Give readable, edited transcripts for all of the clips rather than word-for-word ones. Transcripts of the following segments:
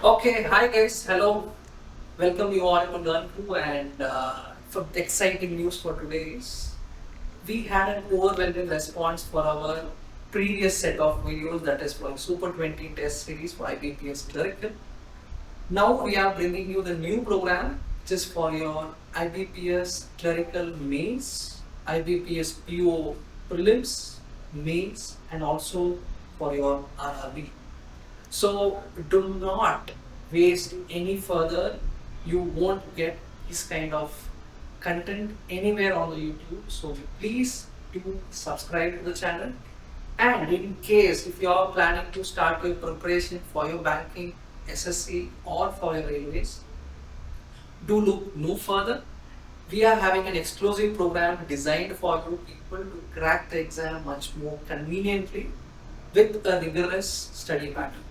Okay, hi guys, hello. Welcome you all to Learncrew and for the exciting news for today is we had an overwhelming response for our previous set of videos that is for Super 20 test series for IBPS Clerical. Now we are bringing you the new program just for your IBPS Clerical Mains, IBPS PO Prelims, Mains and also for your RRB. So do not waste any further. You won't get this kind of content anywhere on the YouTube. So please do subscribe to the channel. And in case if you are planning to start your preparation for your banking, SSC or for your railways, do look no further. We are having an exclusive program designed for you people to crack the exam much more conveniently with a rigorous study pattern.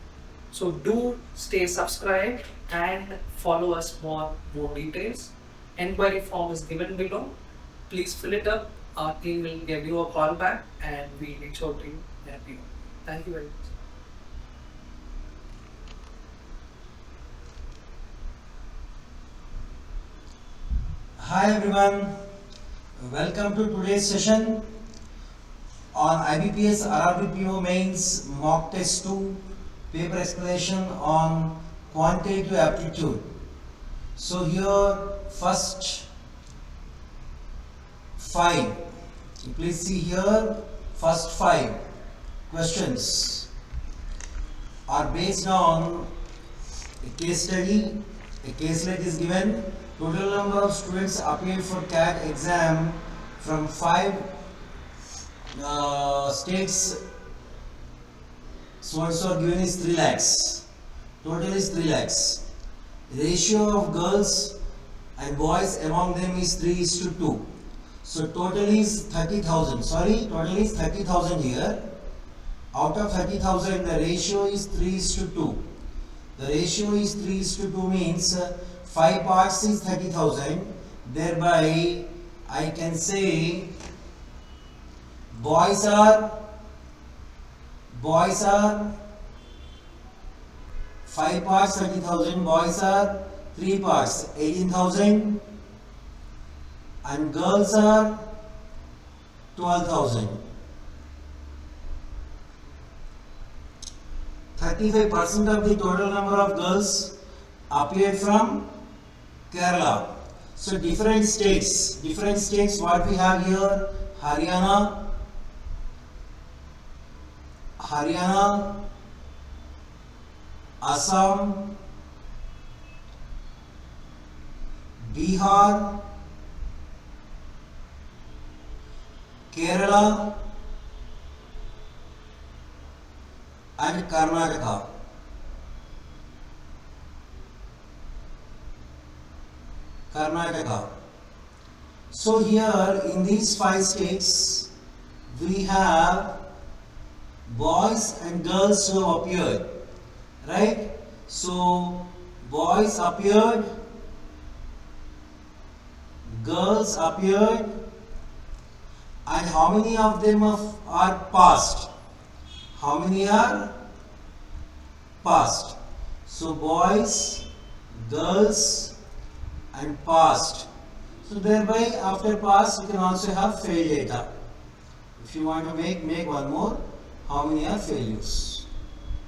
So do stay subscribed and follow us for more details. Enquiry form is given below. Please fill it up. Our team will give you a call back and we reach out to you. Thank you very much. Hi everyone, welcome to today's session on IBPS RRB PO-Mains mock test 2 paper explanation on quantitative aptitude. So here first 5, please see here first 5 questions are based on a case study. A caselet is given. Total number of students appeared for CAT exam from 5 states. So are given is 3 lakhs. Total is 3 lakhs. Ratio of girls and boys among them is 3:2. So total is 30,000. Sorry, total is 30,000 here. Out of 30,000, the ratio is 3:2. The ratio is 3:2 means 5 parts is 30,000. Thereby, I can say boys are 5 parts 30,000. Boys are 3 parts 18,000, and girls are 12,000. 35% of the total number of girls appeared from Kerala. So different states what we have here: Haryana, Assam, Bihar, Kerala and Karnataka. So here in these 5 states we have boys and girls who have appeared, right? So boys appeared, girls appeared, and how many of them are passed? How many are passed? So boys, girls and passed. So thereby after pass you can also have failed data. If you want to make one more, how many are failures?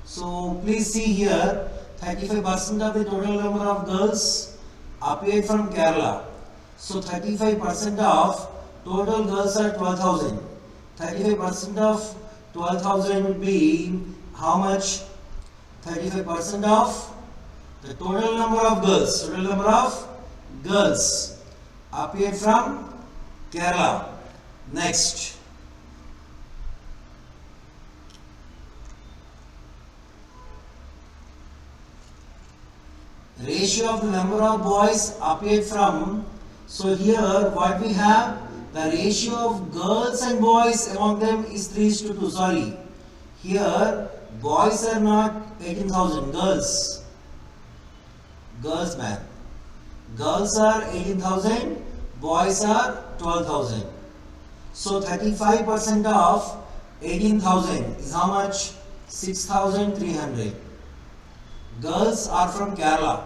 So please see here 35% of the total number of girls appeared from Kerala. So 35% of total girls are 12,000. 35% of 12,000 would be how much? 35% of the total number of girls. Total number of girls appeared from Kerala. Next. Ratio of the number of boys appeared from. So here what we have, the ratio of girls and boys among them is 3:2. Sorry, here boys are not 18,000, girls man. Girls are 18,000, boys are 12,000. So 35% of 18,000 is how much? 6,300. girls are from Kerala,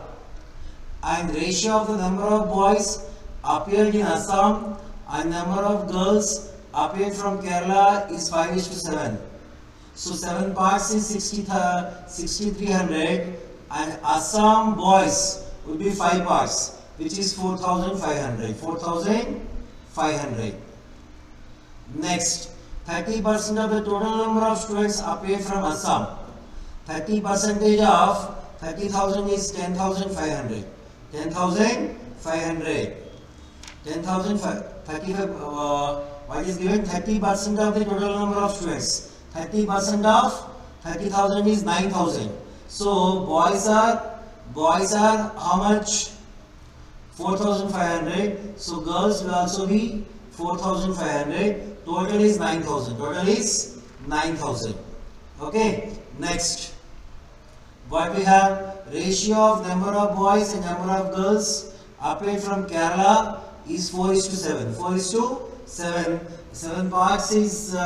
and ratio of the number of boys appeared in Assam and number of girls appeared from Kerala is 5:7. So 7 parts is 6300 and Assam boys would be 5 parts, which is 4500. 4500. Next, 30% of the total number of students appeared from Assam. 30% of 30,000 is 10,500. 10,500. 35, what is given? 30% of the total number of students. 30% of 30,000 is 9,000. So boys are how much? 4,500. So girls will also be 4,500. Total is 9,000. Total is 9,000. Okay. Next, what we have? Ratio of number of boys and number of girls appeared from Kerala is 4:7. 4:7. 7 parts is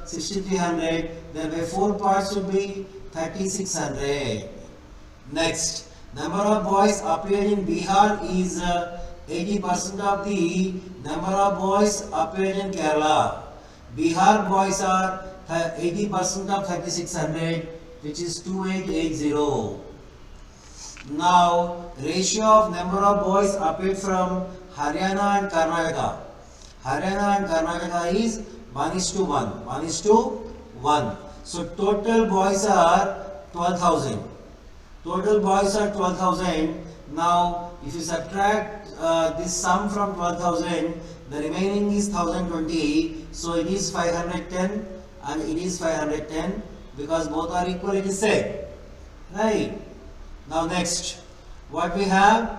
6,300. Thereby 4 parts would be 3,600. Next, number of boys appeared in Bihar is 80% of the number of boys appeared in Kerala. Bihar boys are 80% of 3,600, which is 2,880. Now, ratio of number of boys appeared from Haryana and Karnataka. Haryana and Karnataka is 1:1. 1:1. So total boys are 12,000. Total boys are 12,000. Now, if you subtract this sum from 12,000, the remaining is 1,020. So it is 510 and it is 510 because both are equal, it is said. Right. Now next, what we have?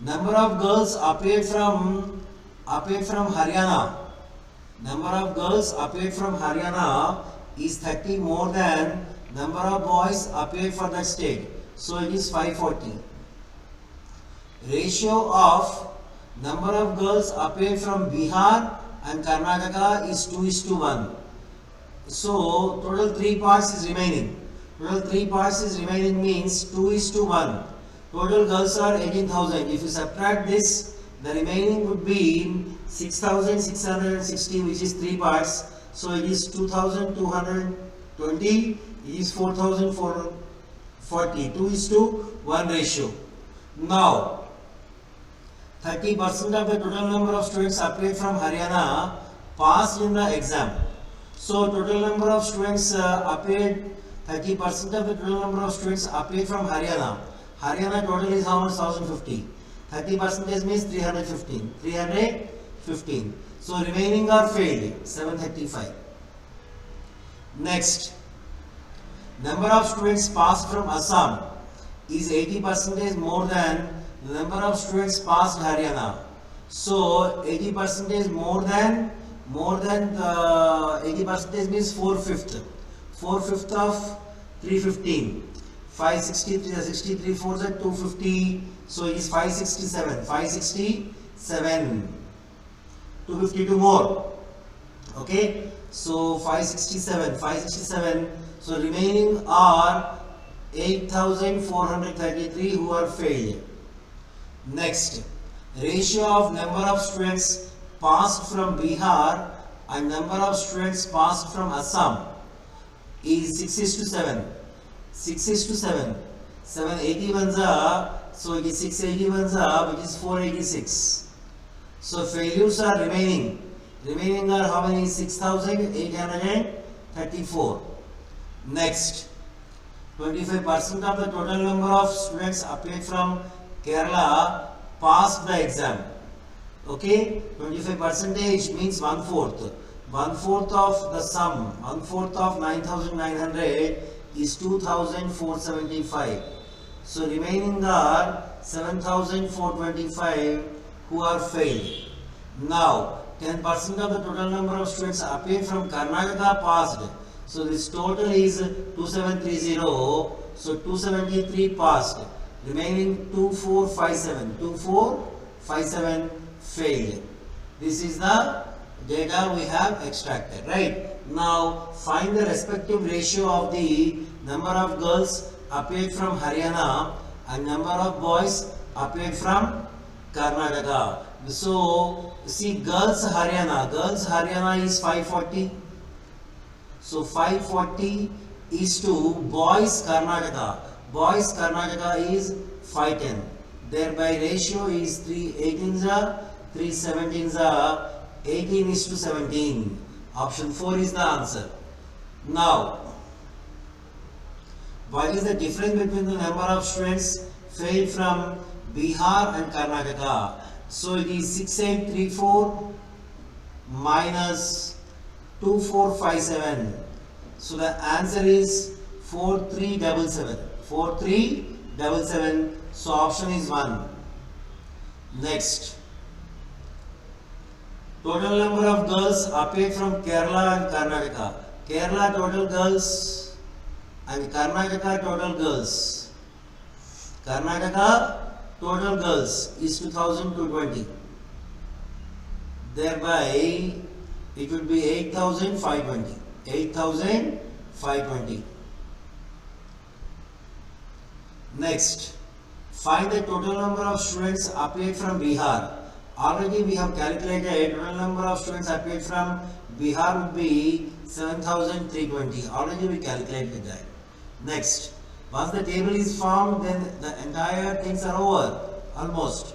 Number of girls appeared from Haryana. Number of girls appeared from Haryana is 30 more than number of boys appeared for that state. So it is 540. Ratio of number of girls appeared from Bihar and Karnataka is 2:1. So total 3 parts is remaining. Total 3 parts is remaining means 2:1. Total girls are 18,000. If you subtract this, the remaining would be 6,660, which is 3 parts. So it is 2,220. It is 4,440. 2:1 ratio. Now, 30% of the total number of students appeared from Haryana passed in the exam. So total number of students appeared. 30% of the total number of students appeared from Haryana. Haryana total is how much? 1,050. 30% means 315. 315. So remaining are failed. 735. Next, number of students passed from Assam is 80% more than the number of students passed Haryana. So 80% more than the 80% means 4/5. 4/5 of 315. 563, 63 4s are 250. So it is 567. 567. 252 more. Okay. So 567. 567. So remaining are 8,433 who are failed. Next, ratio of number of students passed from Bihar and number of students passed from Assam is 6:7. 6:7. 781s are, so it is 681s are, which is 486. So failures are remaining. Remaining are how many? 6,834. Next, 25% of the total number of students appeared from Kerala passed the exam. Okay, 25% means 1/4. 1/4 of the sum, 1/4 of 9,900 is 2,475. So remaining are 7,425 who are failed. Now 10% of the total number of students appeared from Karnataka passed. So this total is 2730. So 273 passed. Remaining 2457. 2457 failed. This is the data we have extracted, right? Now find the respective ratio of the number of girls appeared from Haryana and number of boys appeared from Karnataka. So see, girls Haryana is 540. So 540 is to boys Karnataka. Boys Karnataka is 510. Thereby ratio is 3 18s are 3 17s are 18 is to 17. Option 4 is the answer. Now, what is the difference between the number of students failed from Bihar and Karnataka? So it is 6834 minus 2457. So the answer is 4377. 4377. So option is 1. Next. Total number of girls appeared from Kerala and Karnataka. Kerala total girls and Karnataka total girls. Karnataka total girls is 2220. Thereby it would be 8520. 8520. Next, find the total number of students appeared from Bihar. Already we have calculated total number of students appeared from Bihar would be 7320. Already we calculated that. Next, once the table is formed, then the entire things are over almost.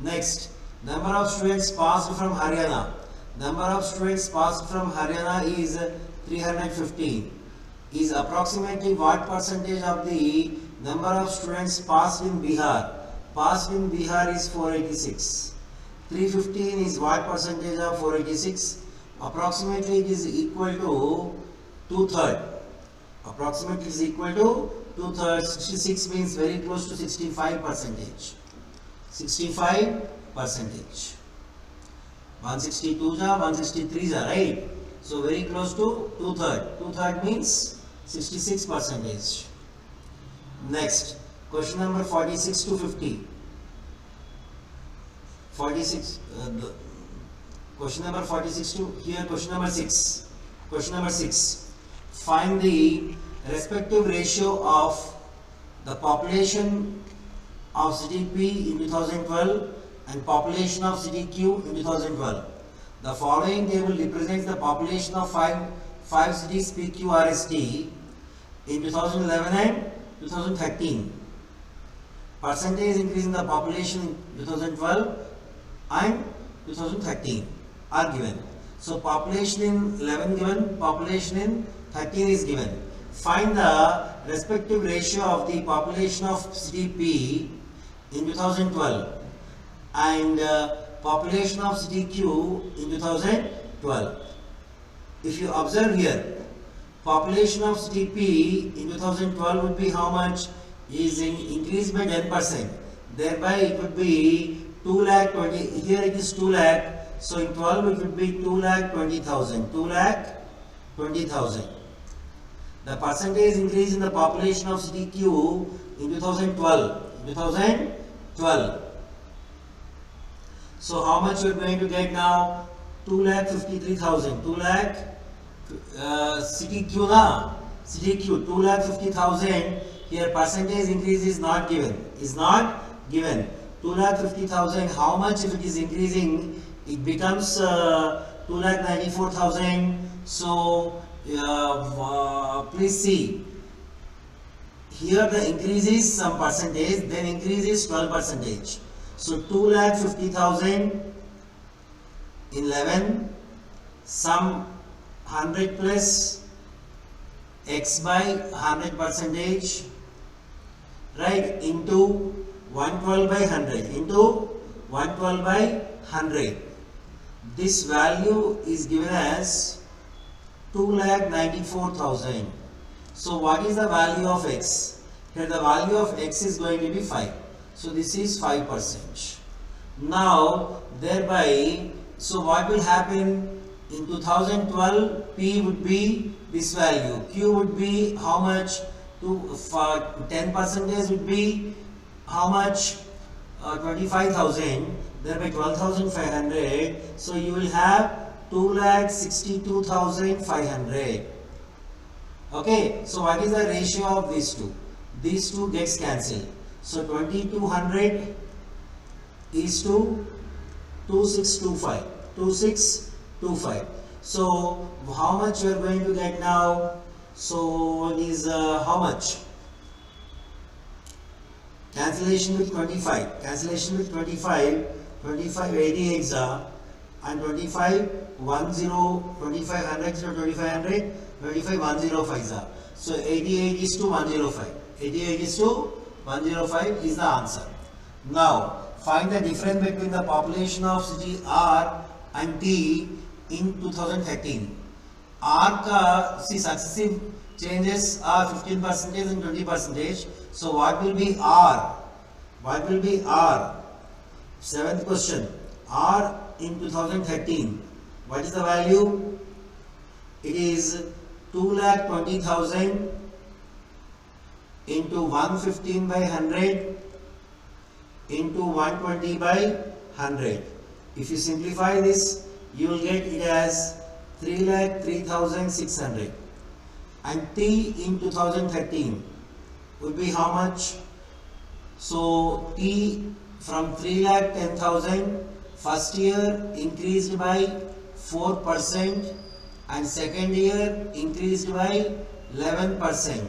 Next, number of students passed from Haryana. Number of students passed from Haryana is 315. Is approximately what percentage of the number of students passed in Bihar? Passed in Bihar is 486. 315 is what percentage of 486? Approximately it is equal to 2/3. Approximately is equal to 2/3. 66 means very close to 65%. 65%. 162 ja, 163 ja, right? So very close to 2/3. 2/3 means 66%. Next, question number 46 to 50. 46. Question number 46 to here. Question number 6. Question number 6. Find the respective ratio of the population of city P in 2012 and population of city Q in 2012. The following table represents the population of five cities PQRST in 2011 and 2013. Percentage increase in the population in 2012 and 2013 are given. So population in 11 given, population in 13 is given. Find the respective ratio of the population of city P in 2012 and population of city Q in 2012. If you observe here, population of city P in 2012 would be how much? Is increased by 10%. Thereby it would be 2,20,000. Here it is 2 lakh. So in 12 it would be 2,20,000. 2,20,000. The percentage increase in the population of city Q in 2012. 2012. So how much you are going to get now? 2,53,000. 2 lakh. City Q na? City Q 2,50,000. Here percentage increase is not given. Is not given. 2,50,000. How much if it is increasing? It becomes 2,94,000. So please see. Here the increase is some percentage. Then increase is 12%. So 2,50,000 in 11. Some 100 plus x by 100%, right, into 112 by 100, into 112 by 100. This value is given as 2,94,000. So what is the value of x? Here the value of x is going to be 5. So this is 5%. Now thereby, so what will happen? In 2012, P would be this value. Q would be how much? 10% would be how much? 25,000. Thereby 12,500. So you will have 2,62,500. Okay. So what is the ratio of these two? these two gets cancelled. So 2200 is to 2625. 2625. So how much you are going to get now? So it is how much? Cancellation with 25. Cancellation with 25. 25 88s are, and 25 10 2500 so 2500 25 105s are. So 88 is to 105. 88 is to 105 is the answer. Now find the difference between the population of city R and T in 2013. R ka see successive changes are 15% and 20%. So what will be R? What will be R? Seventh question. R in 2013. What is the value? It is 2,20,000 into 115 by 100 into 120 by 100. If you simplify this, you will get it as 3,03,600. And T in 2013 would be how much? So T from 3,10,000 first year increased by 4% and second year increased by 11%.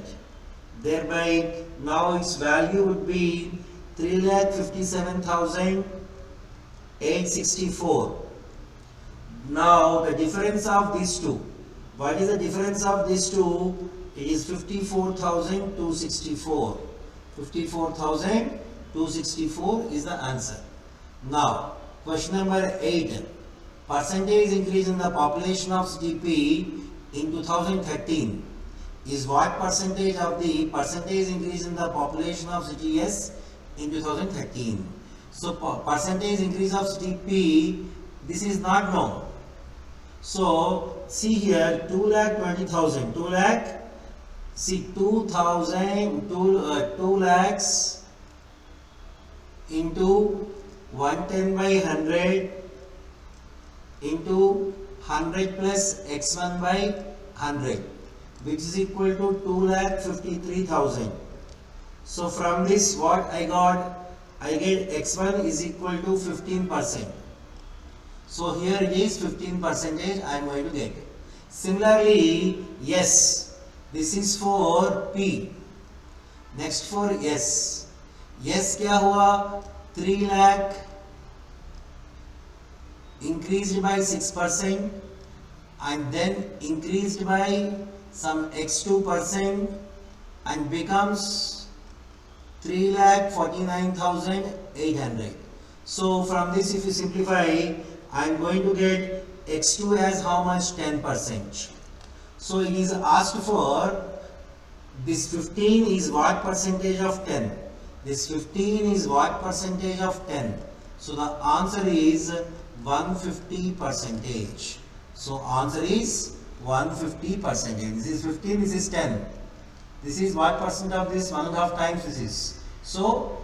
Thereby now its value would be 3,57,864. Now the difference of these two. What is the difference of these two? It is 54,264. 54,264 is the answer. Now question number 8. Percentage increase in the population of city P in 2013 is what percentage of the percentage increase in the population of city S in 2013. So percentage increase of city P, this is not known. So see here 2,20,000. 2 lakh, see 2,000, 2 lakhs into 110 by 100 into 100 plus x1 by 100, which is equal to 2,53,000. So from this what I got? I get x1 is equal to 15%. So here it is 15% I am going to get. Similarly, yes, this is for P. Next for S. Yes क्या हुआ? 3 lakh increased by 6% and then increased by some x2% and becomes 3,49,800. So from this if you simplify, I am going to get x2 as how much? 10%. So it is asked for this 15 is what percentage of 10? This 15 is what percentage of 10? So the answer is 150%. So answer is 150%. This is 15, this is 10. This is what percent of this? 1.5 times this is. So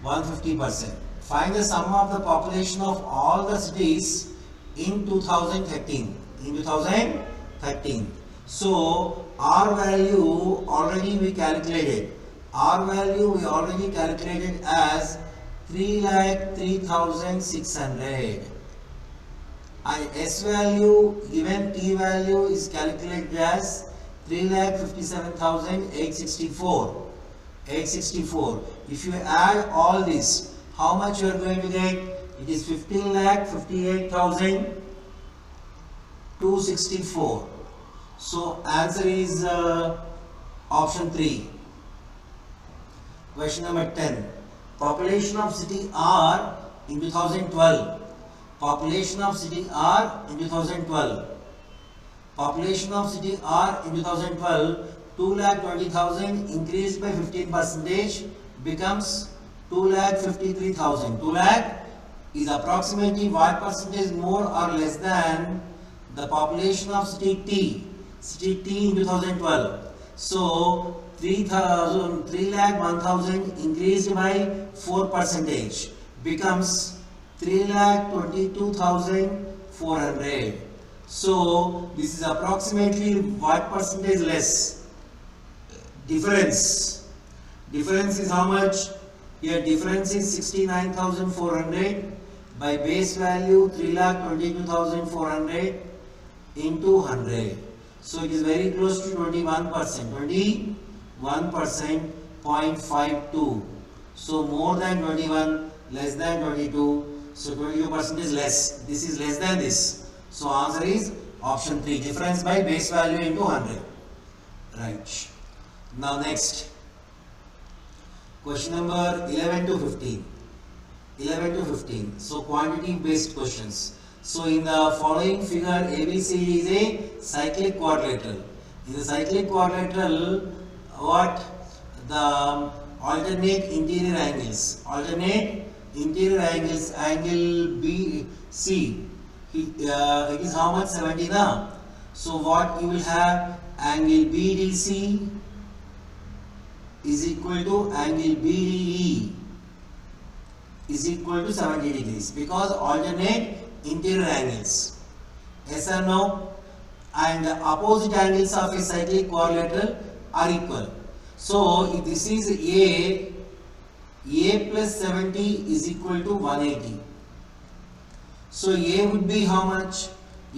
150%. Find the sum of the population of all the cities in 2013. In 2013. So R value already we calculated. R value we already calculated as 3,03,600. And S value, even T value is calculated as 3,57,864. 864. If you add all this, how much you are going to get? It is 15,58,264. So answer is option 3. Question number 10. Population of city R in 2012. Population of city R in 2012. Population of city R in 2012, 2,20,000 increased by 15% becomes 2,53,000. 2 lakh is approximately what percentage more or less than the population of city T. City T in 2012. So 3,01,000 increased by 4% becomes 3,22,400. So this is approximately what percentage less? Difference. Difference is how much? Here difference is 69,400 by base value 3,22,400 into 100. So it is very close to 21%. 21% 0.52. So more than 21, less than 22. So 22% is less. This is less than this. So answer is option 3. Difference by base value into 100. Right. Now next. Question number 11 to 15. 11 to 15. So quantity based questions. So in the following figure, ABCD is a cyclic quadrilateral. In the cyclic quadrilateral, what the alternate interior angles? Alternate interior angles. Angle BC. It is how much? 70 now. So what you will have? Angle BDC is equal to angle BDE is equal to 70 degrees because alternate interior angles. Yes or no? And the opposite angles of a cyclic quadrilateral are equal. So if this is A plus 70 is equal to 180. So A would be how much?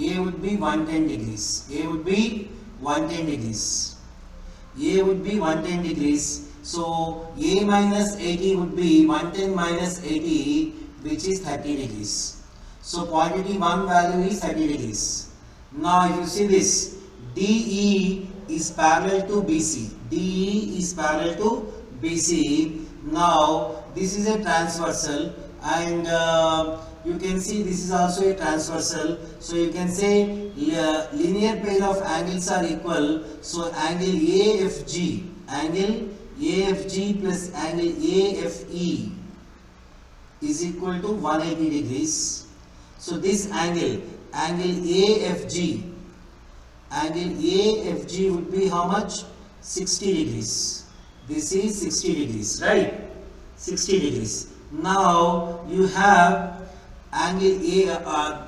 A would be 110 degrees. A would be 110 degrees. A would be 110 degrees. So A minus 80 would be 110 minus 80, which is 30 degrees. So quantity 1 value is 30 degrees. Now if you see this, DE is parallel to BC. DE is parallel to BC. Now this is a transversal and you can see this is also a transversal. So you can say linear pair of angles are equal. So angle AFG plus angle AFE is equal to 180 degrees. So this angle AFG would be how much? 60 degrees. This is 60 degrees, right? 60 degrees. Now you have angle A,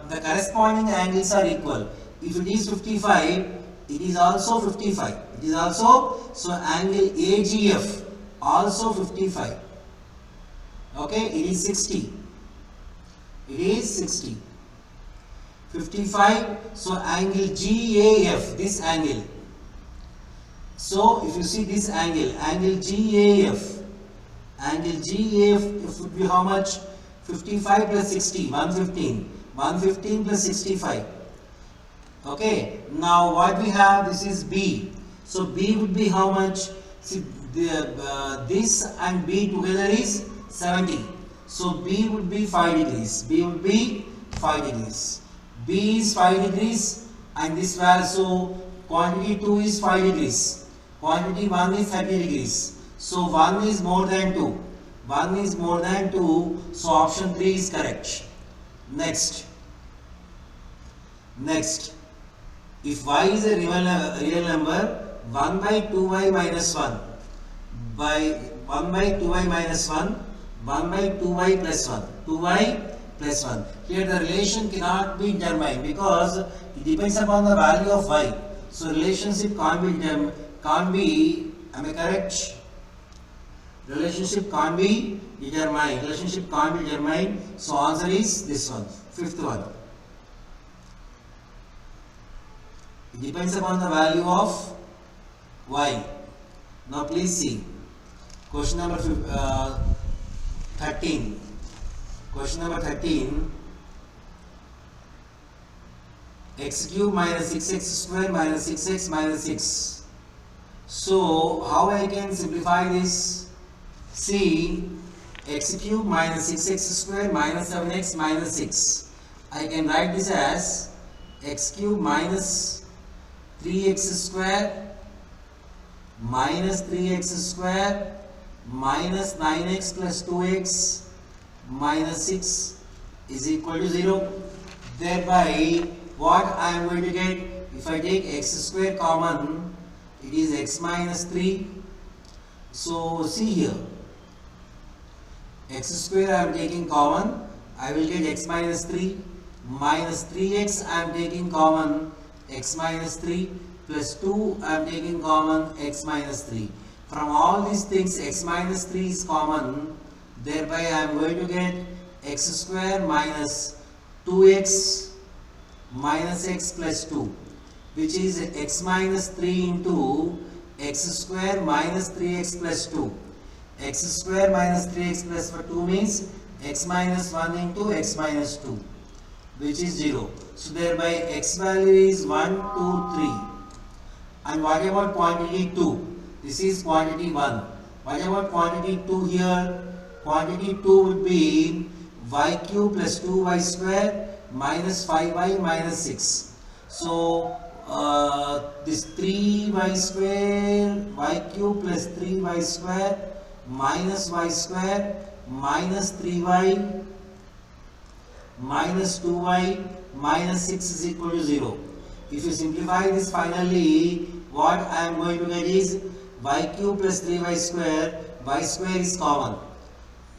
the corresponding angles are equal. If it is 55, it is also 55. It is also, so angle AGF also 55. Okay, it is 60. It is 60. 55, so angle GAF, this angle. So if you see this angle GAF would be how much? 55 plus 60, 115. 115 plus 65. Okay, now what we have, this is B. So B would be how much? See, this and B together is 70. So B would be 5 degrees. B would be 5 degrees. B is 5 degrees and this value, so quantity 2 is 5 degrees. Quantity 1 is 30 degrees. So 1 is more than 2. 1 is more than 2. So option 3 is correct. Next. If y is a real number, 1 by 2y minus 1 by 1 by 2y minus 1, 1 by 2y plus 1. 2y plus 1. Here the relation cannot be determined because it depends upon the value of y. So relationship can't be, am I correct? Relationship can't be determined. So answer is this one, fifth one. It depends upon the value of y. Now please see question number 13. Question number 13. X cube minus 6x square minus 6x minus 6. So how I can simplify this? See, x cube minus 6x square minus 7x minus 6. I can write this as x cube minus 3x square minus 3x square minus 9x plus 2x minus 6 is equal to 0. Thereby, what I am going to get, if I take x square common, it is x minus 3. So see here, x square I am taking common, I will get x minus 3 minus 3x I am taking common, x minus 3 plus 2 I am taking common, x minus 3. From all these things x minus 3 is common, thereby I am going to get x square minus 2x minus x plus 2, which is x minus 3 into x square minus 3x plus 2. X square minus 3x plus 2 means x minus 1 into x minus 2, which is 0. So thereby x value is 1, 2, 3. And what about quantity 2? This is quantity 1. What about quantity 2 here? Quantity 2 would be y cube plus 2y square minus 5y minus 6. So this 3y square, y cube plus 3y square minus y square minus 3y minus 2y minus 6 is equal to 0. If you simplify this, finally what I am going to get is y cube plus 3y square is common.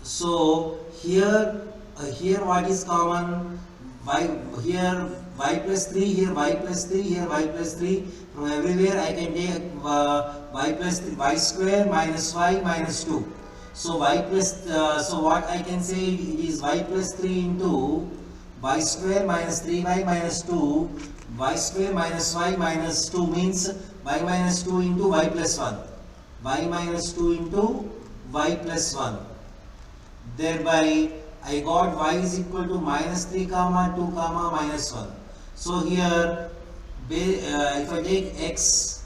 So here what is common? Here y plus 3, here y plus 3, here y plus 3. From everywhere I can take y plus 3, y square minus y minus 2. So so what I can say is y plus 3 into y square minus 3y minus 2. Y square minus y minus 2 means y minus 2 into y plus 1. Y minus 2 into y plus 1. Thereby I got y is equal to minus 3 comma 2 comma minus 1. So here if I take x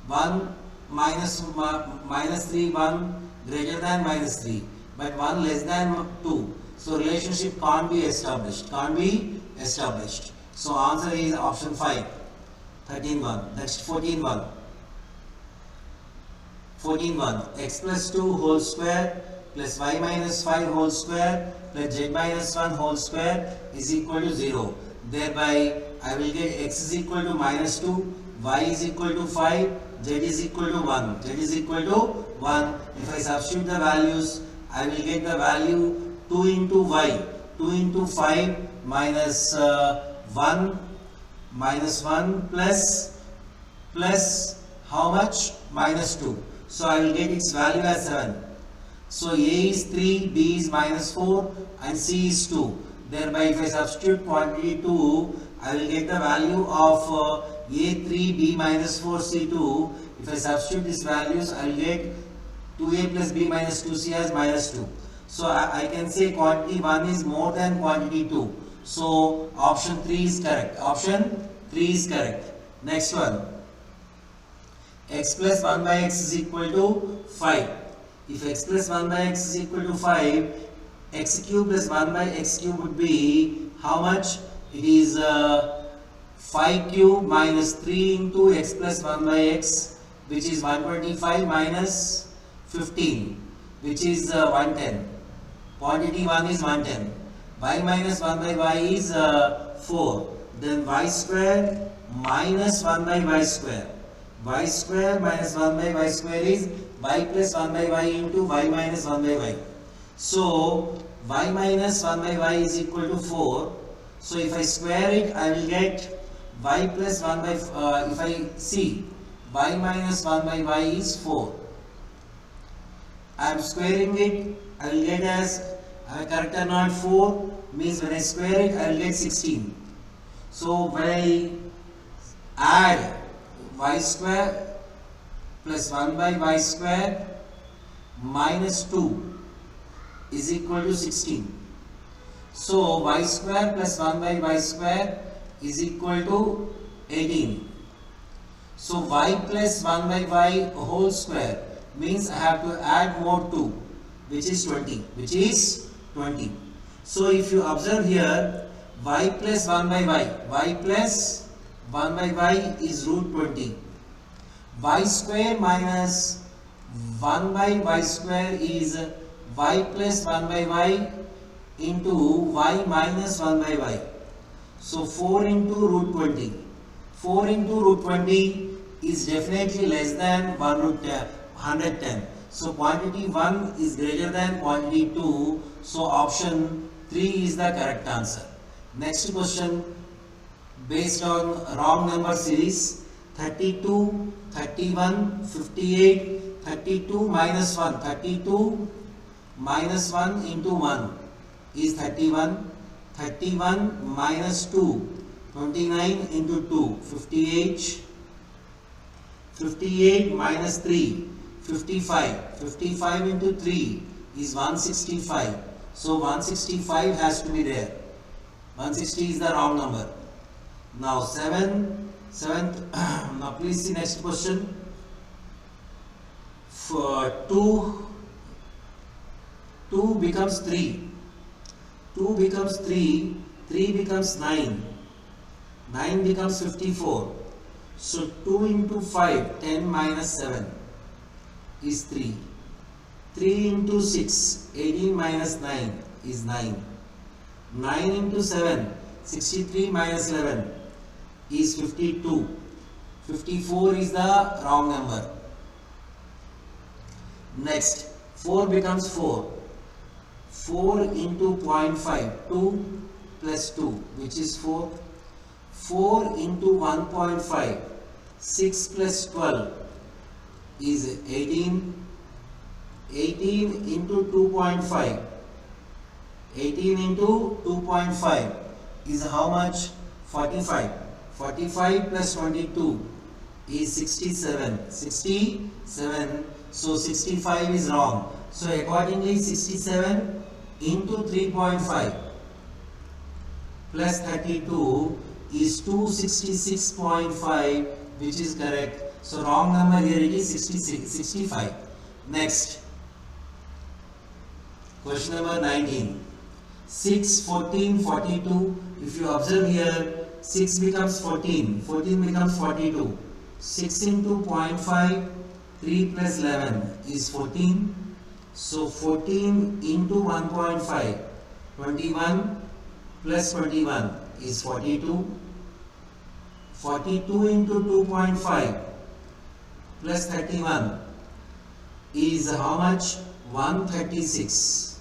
1 minus 3 1 greater than minus 3 but 1 less than 2. So relationship can't be established. So answer is option 5. 13-1. Next 14-1. 14-1. X plus 2 whole square plus y minus 5 whole square plus z minus 1 whole square is equal to 0. Thereby I will get x is equal to minus 2, y is equal to 5, z is equal to 1. Z is equal to 1. If I substitute the values, I will get the value 2 into y. 2 into 5 minus 1 plus how much? Minus 2. So I will get its value as 7. So A is 3, B is minus 4 and C is 2. Thereby if I substitute quantity 2, I will get the value of A3, B minus 4, C2. If I substitute these values, I will get 2A plus B minus 2C as minus 2. So I can say quantity 1 is more than quantity 2. So option 3 is correct. Option 3 is correct. Next one. X plus 1 by x is equal to 5. If x plus 1 by x is equal to 5, x cube plus 1 by x cube would be how much? It is 5 cube minus 3 into x plus 1 by x, which is 125 minus 15, which is 110. Quantity 1 is 110. Y minus 1 by y is 4. Then y square minus 1 by y square. Y square minus 1 by y square is y plus 1 by y into y minus 1 by y. So y minus 1 by y is equal to 4. So if I square it, I will get y plus 1 by, if I see y minus 1 by y is 4. I am squaring it, I will get as, I have correct or not, 4 means when I square it, I will get 16. So when I add y square plus 1 by y square minus 2 is equal to 16. So y square plus 1 by y square is equal to 18. So y plus 1 by y whole square means I have to add more 2, which is 20. So if you observe here, y plus 1 by y plus 1 by y is root 20. Y square minus 1 by y square is y plus 1 by y into y minus 1 by y. So 4 into root 20. 4 into root 20 is definitely less than 1 root 110. So quantity 1 is greater than quantity 2. So option 3 is the correct answer. Next question, based on wrong number series, 32, 31, 58, 32 minus 1. 32 minus 1 into 1 is 31. 31 minus 2. 29 into 2. 58. 58 minus 3. 55. 55 into 3 is 165. So 165 has to be there. 160 is the wrong number. Now 7th. Now please see next question. For 2 becomes 3. 2 becomes 3. 3 becomes 9. 9 becomes 54. So 2 into 5, 10 minus 7 is 3. 3 into 6, 18 minus 9 is 9. 9 into 7, 63 minus 11 is 52. 54 is the wrong number. Next, 4 becomes 4. 4 into 0.5, 2 plus 2, which is 4. 4 into 1.5, 6 plus 12 is 18. 18 into 2.5. 18 into 2.5 is how much? 45. 45 plus 22 is 67. 67. So 65 is wrong. So accordingly 67 into 3.5 plus 32 is 266.5, which is correct. So wrong number here it is 65. Next, question number 19. 6, 14, 42. If you observe here, 6 becomes 14, 14 becomes 42. 6 into 0.5, 3 plus 11 is 14. So 14 into 1.5, 21 plus 21 is 42. 42 into 2.5 plus 31 is how much? 136.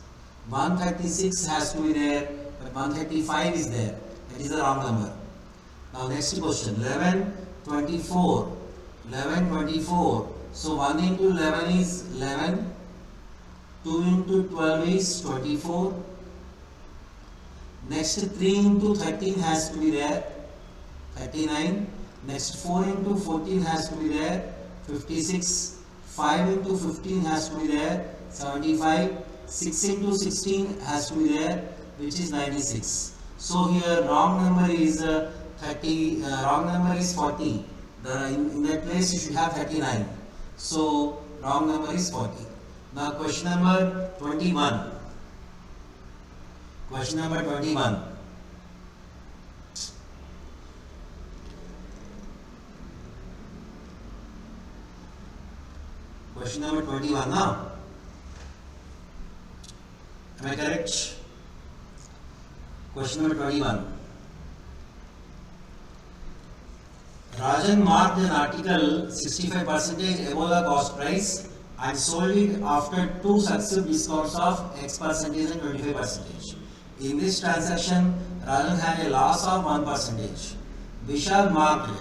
136 has to be there, but 135 is there. That is the wrong number. Now next question. 11, 24. 11, 24. So 1 into 11 is 11. 2 into 12 is 24. Next 3 into 13 has to be there. 39. Next 4 into 14 has to be there. 56. 5 into 15 has to be there. 75. 6 into 16 has to be there, which is 96. So here wrong number is 40. In that place you should have 39. So wrong number is 40. Now question number 21. Question number 21. Question number 21 now. Am I correct? Question number 21. Rajan marked an article 65% above the cost price and sold it after two successive discounts of X percentage and 25%. In this transaction, Rajan had a loss of 1%. Vishal marked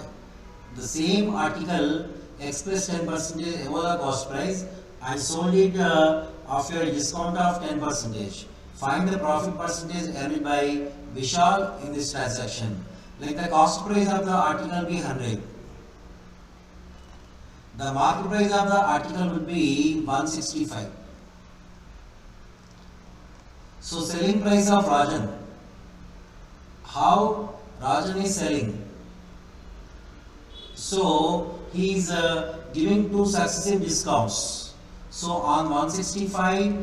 the same article expressed 10% above the cost price and sold it after a discount of 10%. Find the profit percentage earned by Vishal in this transaction. Let the cost price of the article be 100. The market price of the article would be 165. So selling price of Rajan. How Rajan is selling? So he is giving two successive discounts. So on 165,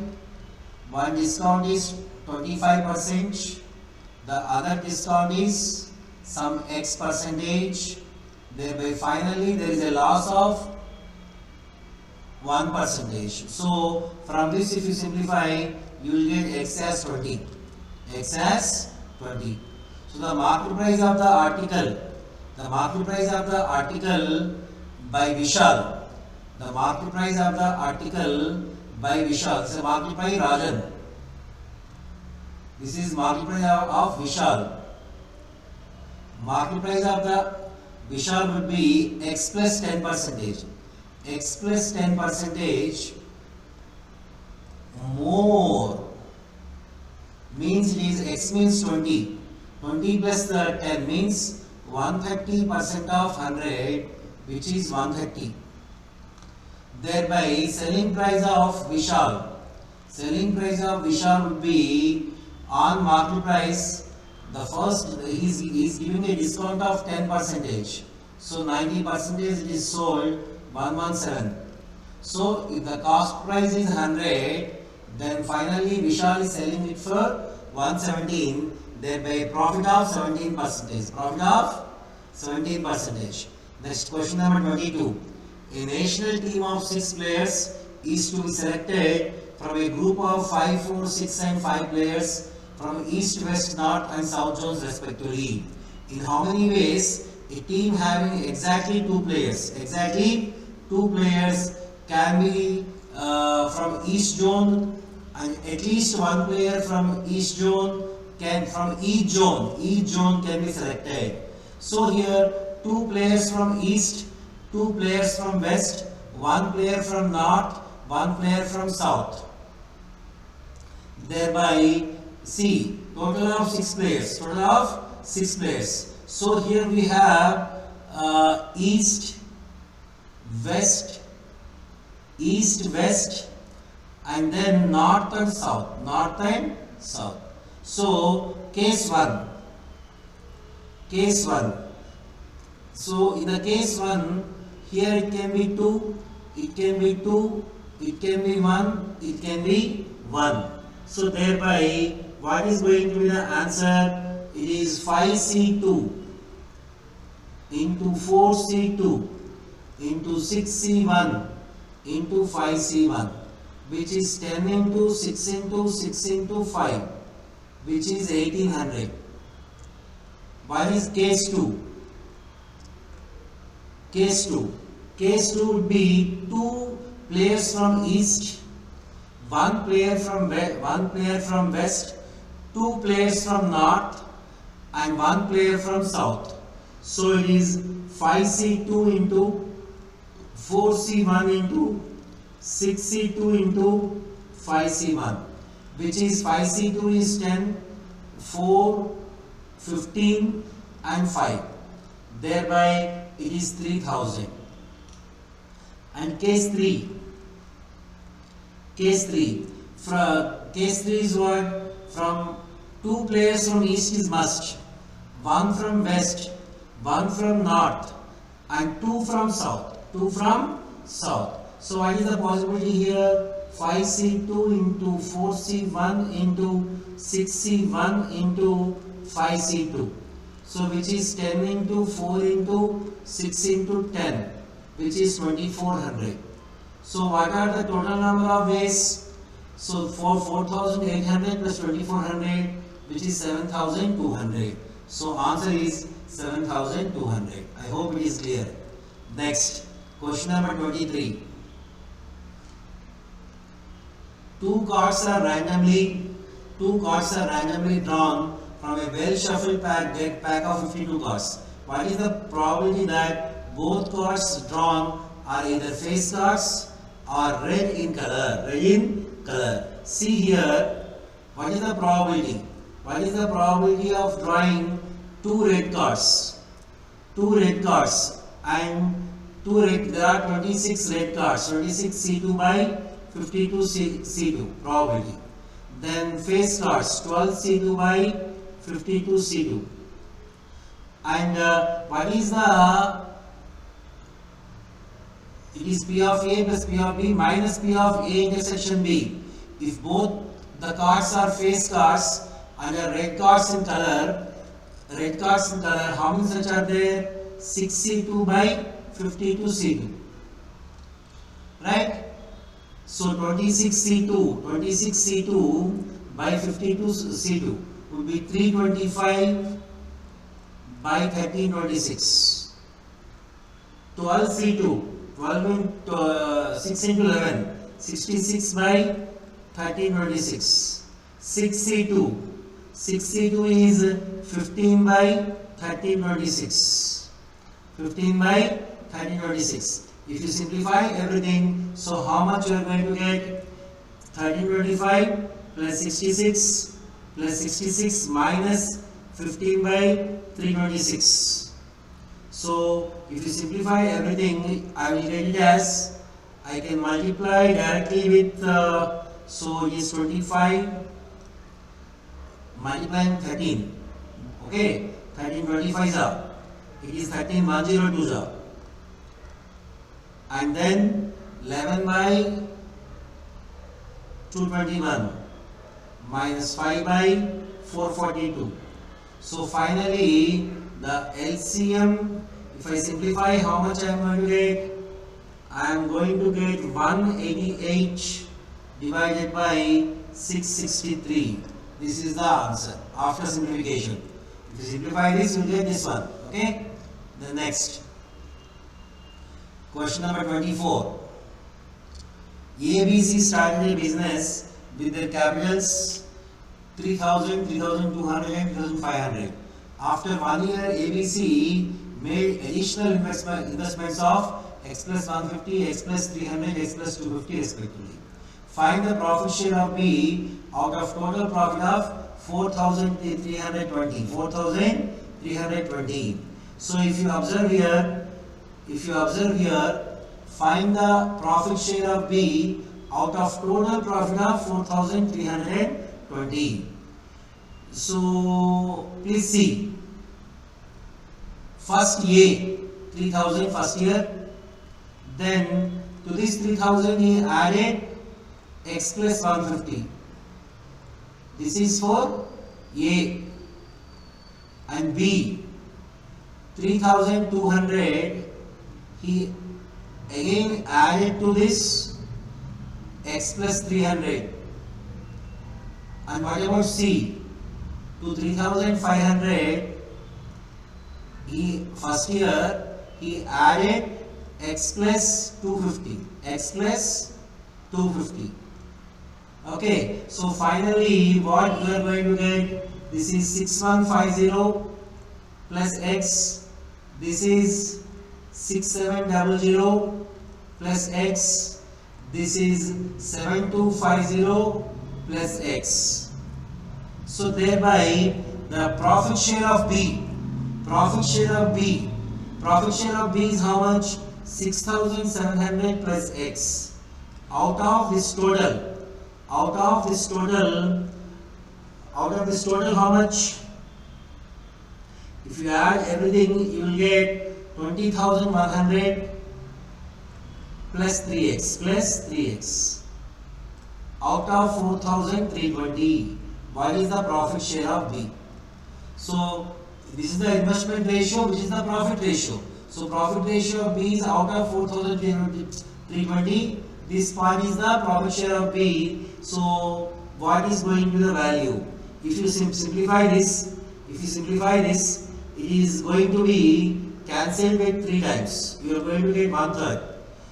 one discount is 25%, the other discount is some X percentage, thereby finally there is a loss of 1%. So from this if you simplify, you will get X as 20. X as 20. So the market price of the article by Vishal, the market price of the article by Vishal, this is market by Rajan. This is market price of Vishal. Market price of the Vishal would be X plus 10%. x plus 10 percentage more means it is x means 20. 20 plus the 10 means 130% of 100, which is 130. Thereby selling price of Vishal would be on market price. The first he is giving a discount of 10 percentage. So 90 percentage it is sold 117. So if the cost price is 100, then finally Vishal is selling it for 117. Thereby profit of 17 percentage. Profit of 17 percentage. Next question number 22. A national team of 6 players is to be selected from a group of 5, 4, 6 and 5 players from East, West, North and South zones respectively. In how many ways a team having exactly 2 players can be from East zone, and at least 1 player from East zone from each zone can be selected. So here 2 players from East, 2 players from West, 1 player from North, 1 player from South. Thereby, see, total of 6 players. So here we have East, West, and then North and South. So case 1. So in the case 1, here it can be 2, it can be 1, it can be 1. So thereby, what is going to be the answer? It is 5C2 into 4C2 into 6C1 into 5C1, which is 10 into 6 into 6 into 5, which is 1800. What is case 2? Case 2 would be 2 players from East, 1 player from West, 2 players from North and 1 player from South. So it is 5C2 into 4C1 into 6C2 into 5C1, which is 5C2 is 10, 4, 15 and 5. Thereby it is 3000. And case 3 is what? From 2 players from East is must, 1 from West, 1 from North and 2 from South. So what is the possibility here? 5C2 into 4C1 into 6C1 into 5C2. So which is 10 into 4 into 6 into 10, which is 2400. So what are the total number of ways? So for 4800 plus 2400, which is 7200. So answer is 7200. I hope it is clear. Next, question number 23. 2 cards are randomly drawn from a well shuffled deck pack of 52 cards. What is the probability that both cards drawn are either face cards or red in color? See here, what is the probability? What is the probability of drawing 2 red cards? And there are 26 red cards. 26 C2 by 52 C2 probability. Then face cards 12 C2 by 52 C2. And what is the? It is P of A plus P of B minus P of A intersection B. If both the cards are face cards and are red cards in color, how many such are there? 6 C2 by 52 C2. Right? So 26 C2 by 52 C2 would be 325 by 1326. 12 C2, 6 into 11, 66 by 1326. 6 C2 is 15 by 1326. 15 by 1326. If you simplify everything, so how much you are going to get? 1325 plus 66 plus 66 minus 15 by 326. So if you simplify everything, I will get it as, I can multiply directly with, so it is 25 multiplying 13. Okay, 1325 are. It is 13102 are. And then 11 by 221 minus 5 by 442. So finally the LCM, if I simplify, how much I am going to get? I am going to get 188 divided by 663. This is the answer after simplification. If you simplify this, you will get this one. Okay? The next. Question number 24. ABC started a business with their capitals 3,000, 3,200 and 3,500. After 1 year, ABC made additional investments of X plus 150, X plus 300, X plus 250 respectively. Find the profit share of B out of total profit of 4,320. 4,320. So if you observe here, find the profit share of B out of total profit of 4,320. So please see. First A, 3,000 first year. Then to this 3,000 he added X plus 150. This is for A. And B, 3,200 he again added to this X plus 300. And what about C? To 3,500 he first year he added X plus 250. X plus 250. Okay, so finally what we are going to get? This is 6150 plus X. This is 6700 plus X. This is 7250 plus X. So thereby the profit share of B is how much? 6,700 plus X. Out of this total how much? If you add everything, you will get 20,100 plus 3x out of 4,320. What is the profit share of B? So this is the investment ratio, which is the profit ratio. So profit ratio of B is out of 4,320. This part is the profit share of B. So what is going to be the value? If you simplify this, it is going to be cancelled with 3 times. You are going to get 1/3.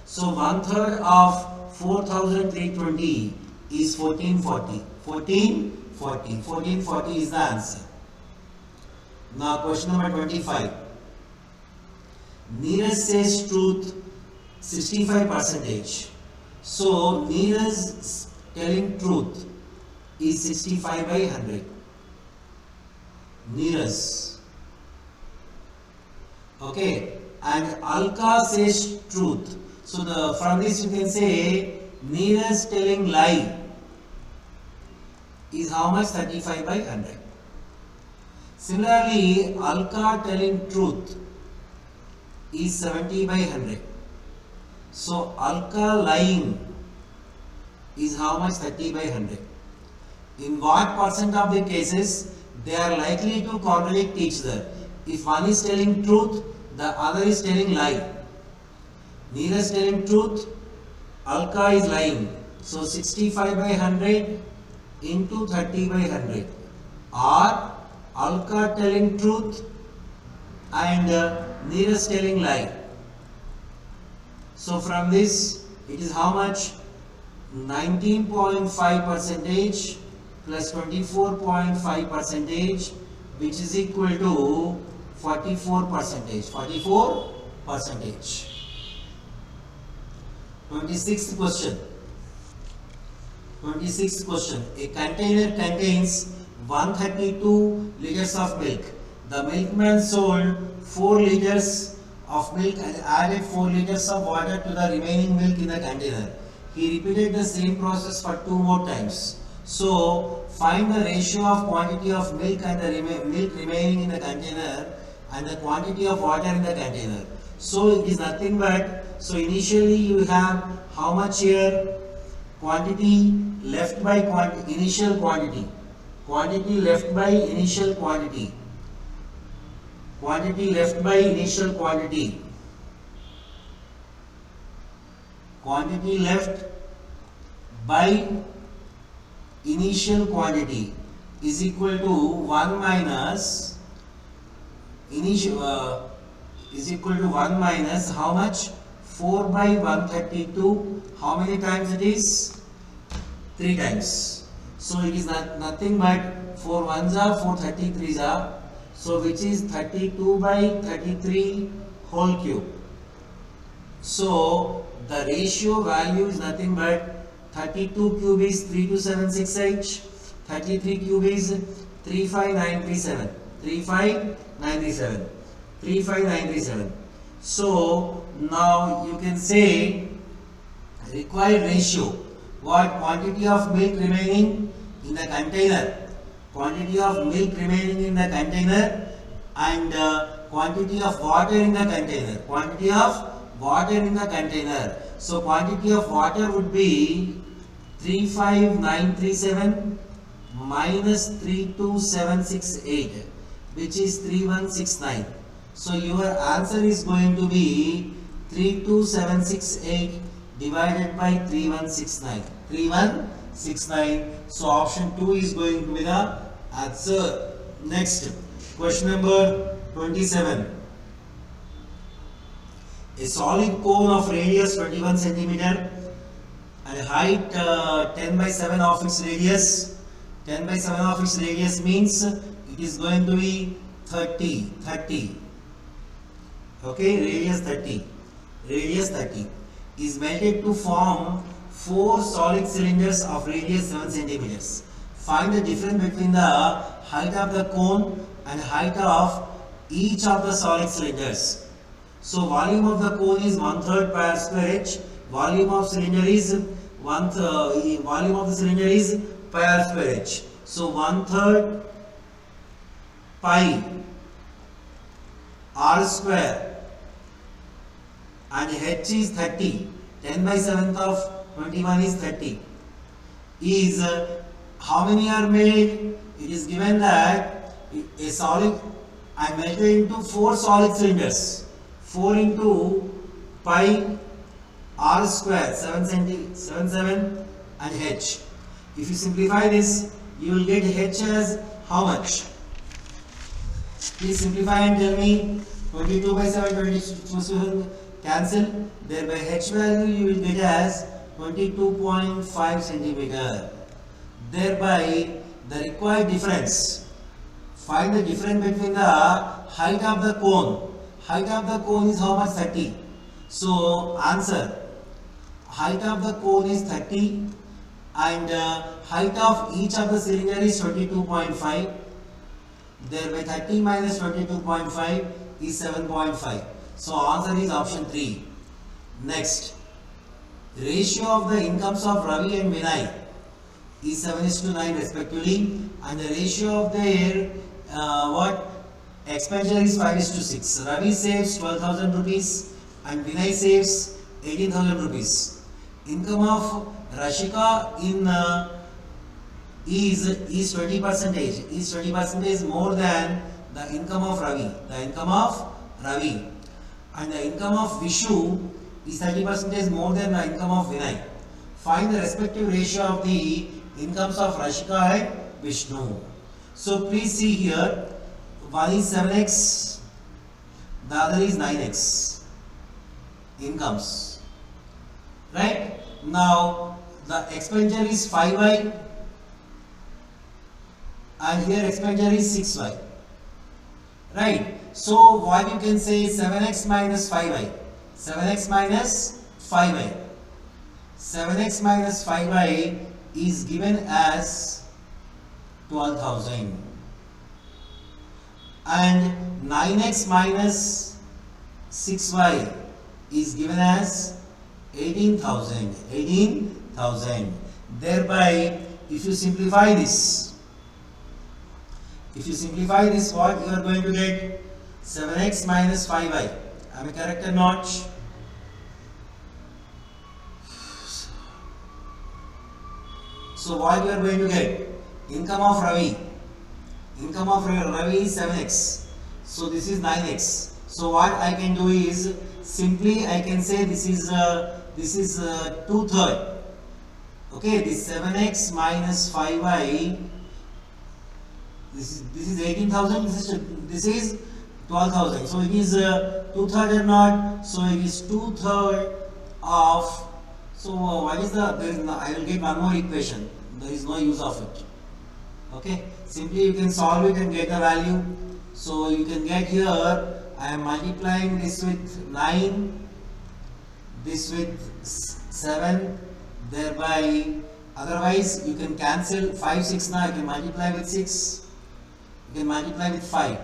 So 1/3 of 4,320 is 1440. 1440 is the answer. Now question number 25. Neeraj says truth 65%. So Neeraj telling truth is 65 by 100. Neeraj. Okay, and Alka says truth. So from this you can say Neeraj telling lie is how much? 35 by 100. Similarly, Alka telling truth is 70 by 100. So Alka lying is how much? 30 by 100. In what percent of the cases they are likely to contradict each other? If one is telling truth, the other is telling lie. Neeraj telling truth, Alka is lying. So 65 by 100 into 30 by 100. Or Alka telling truth and Neeraj telling lie. So from this, it is how much? 19.5% plus 24.5%, which is equal to 44%. 44%. 26th question. 26th question. A container contains 132 liters of milk. The milkman sold 4 liters of milk and added 4 liters of water to the remaining milk in the container. He repeated the same process for 2 more times. So, find the ratio of quantity of milk and the milk remaining in the container and the quantity of water in the container. So, it is nothing but, so initially you have how much here? Quantity left by initial quantity. Quantity left by initial quantity. Quantity left by initial quantity. Quantity left by initial quantity is equal to 1 minus initial is equal to 1 minus how much? 4 by 132. How many times it is? 3 times. So it is nothing but 4 ones are 4 33s are. So which is 32 by 33 whole cube. So the ratio value is nothing but 32 cube is 32768, 33 cube is 35937, 35937, 35937. So now you can say required ratio. What? Quantity of milk remaining in the container, quantity of milk remaining in the container, and quantity of water in the container, quantity of water in the container. So quantity of water would be 35937 minus 32768, which is 3169. So your answer is going to be 32768 divided by 3169. 3169. So option 2 is going to be the answer. Next, question number 27. A solid cone of radius 21 centimeter and height 10 by 7 of its radius. 10 by 7 of its radius means it is going to be 30. Okay, radius 30. Radius 30 is melted to form 4 solid cylinders of radius 7 centimeters. Find the difference between the height of the cone and height of each of the solid cylinders. So volume of the cone is 1/3 pi r square h. Volume of cylinder is volume of the cylinder is pi r square h. So 1/3 pi r square and h is 30. 10 by 7th of 21 is 30. Is how many are made? It is given that a solid I measure into 4 solid cylinders. 4 into pi r square 7 and h. If you simplify this, you will get h as how much? Please simplify and tell me. 22 by 7, 22 cancel. Thereby h value you will get as 22.5 centimeter. Thereby the required difference. Find the difference between the height of the cone. Height of the cone is how much? 30. So answer. Height of the cone is 30 and height of each of the cylinder is 22.5. Thereby 30 minus 22.5 is 7.5. So answer is option 3. Next, ratio of the incomes of Ravi and Vinay is 7:9 respectively, and the ratio of their expenditure is 5:6. Ravi saves 12,000 rupees and Vinay saves 18,000 rupees. Income of Rashika in is 20%. Is 20% more than the income of Ravi. The income of Ravi. And the income of Vishu is 30% more than the income of Vinay. Find the respective ratio of the incomes of Rashika and Vishnu. So please see here, one is 7x, the other is 9x incomes. Right? Now the expenditure is 5y and here expenditure is 6y. Right? So what you can say is 7x minus 5y. 7x minus 5y. 7x minus 5y is given as 12,000 and 9x minus 6y is given as 18,000. Thereby, if you simplify this, what you are going to get 7x minus 5y. Am I correct or not? So what you are going to get? Income of Ravi is 7x. So this is 9x. So what I can do is simply I can say this is 2/3. Okay, this 7x minus 5y. This is 18,000. This is 12,000. So it is 2/3 or not? So it is 2/3 of. So what is the? I will get one more equation. There is no use of it. Okay, simply you can solve it and get the value. So you can get here. I am multiplying this with 9, this with 7. Thereby, otherwise you can cancel 5, 6 now. You can multiply with 6. You can multiply with 5.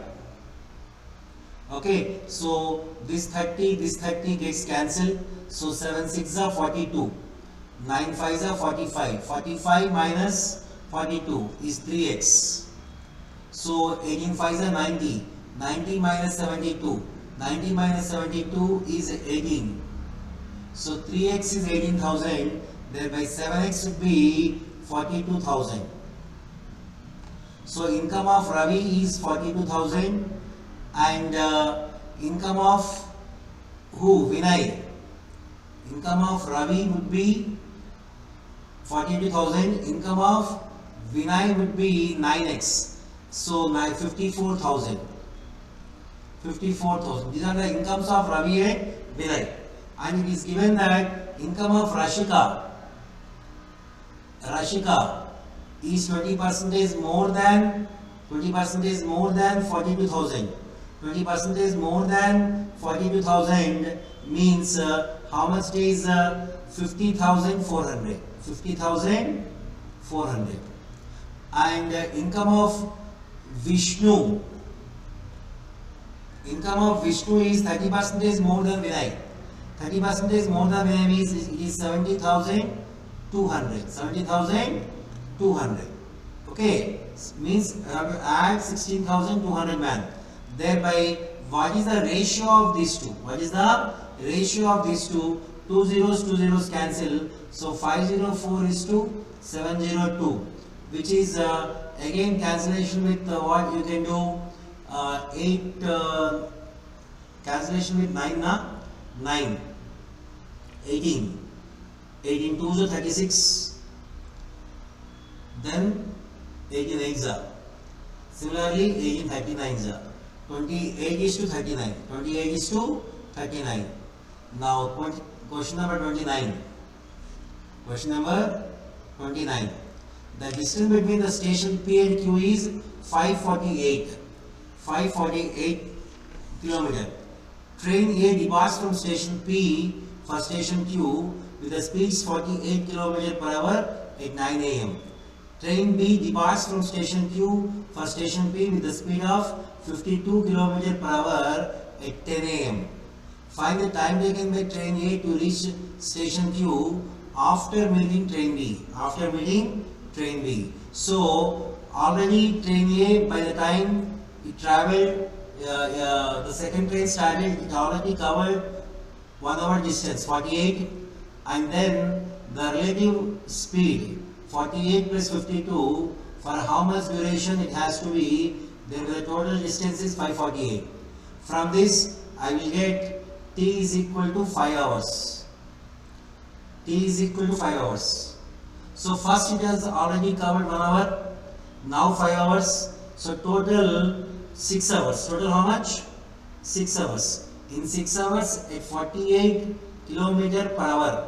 Okay, so this 30 gets cancelled. So 7 6 are 42, 9 5 are 45. 45 minus 42 is 3x. So 18 5 are 90. 90 minus 72. 90 minus 72 is 18. So 3x is 18,000. Thereby 7x would be 42,000. So income of Ravi is 42,000 and income of who? Vinay. Income of Ravi would be 42,000. Income of Vinay would be 9x. So 54,000. 54,000. These are the incomes of Ravi and Vinay. And it is given that income of Rashika is 20% more than 42,000. 20% more than 42,000 means how much it is 50,400. 50,400. And income of Vishnu. Income of Vishnu is 30% more than Vinay. 30% more than Vinay means it is 70,200. 70,200. Okay, means add 16,200 man. Thereby, what is the ratio of these two? What is the ratio of these two? 2 zeros cancel. So 504 is to 702, which is again cancellation with what you can do 8 cancellation with 9 na 9 18 2s are 36, then 18 8s are similarly 18 39s are 28 is to 39. 28 is to 39. Now question number 29. Question number 29. The distance between the station P and Q is 548 kilometer. Train A departs from station P for station Q with the speeds 48 km per hour at 9 am. Train B departs from station Q for station P with the speed of 52 km per hour at 10 am. Find the time taken by train A to reach station Q after meeting train B. So already train A, by the time it travelled, the second train started, it already covered 1 hour distance, 48, and then the relative speed 48 plus 52, for how much duration it has to be, then the total distance is 548. From this I will get T is equal to 5 hours. So first it has already covered 1 hour, now 5 hours, so total 6 hours. Total how much? 6 hours. In 6 hours at 48 km per hour.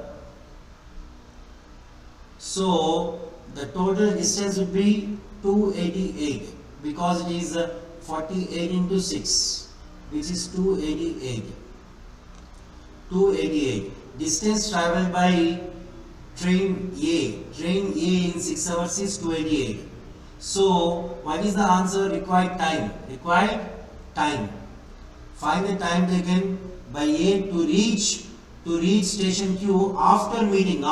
So the total distance would be 288 because it is 48 into 6, which is 288. Distance traveled by train A in 6 hours is 288. So what is the answer? Required time. Required time. Find the time taken by A to reach station Q after meeting,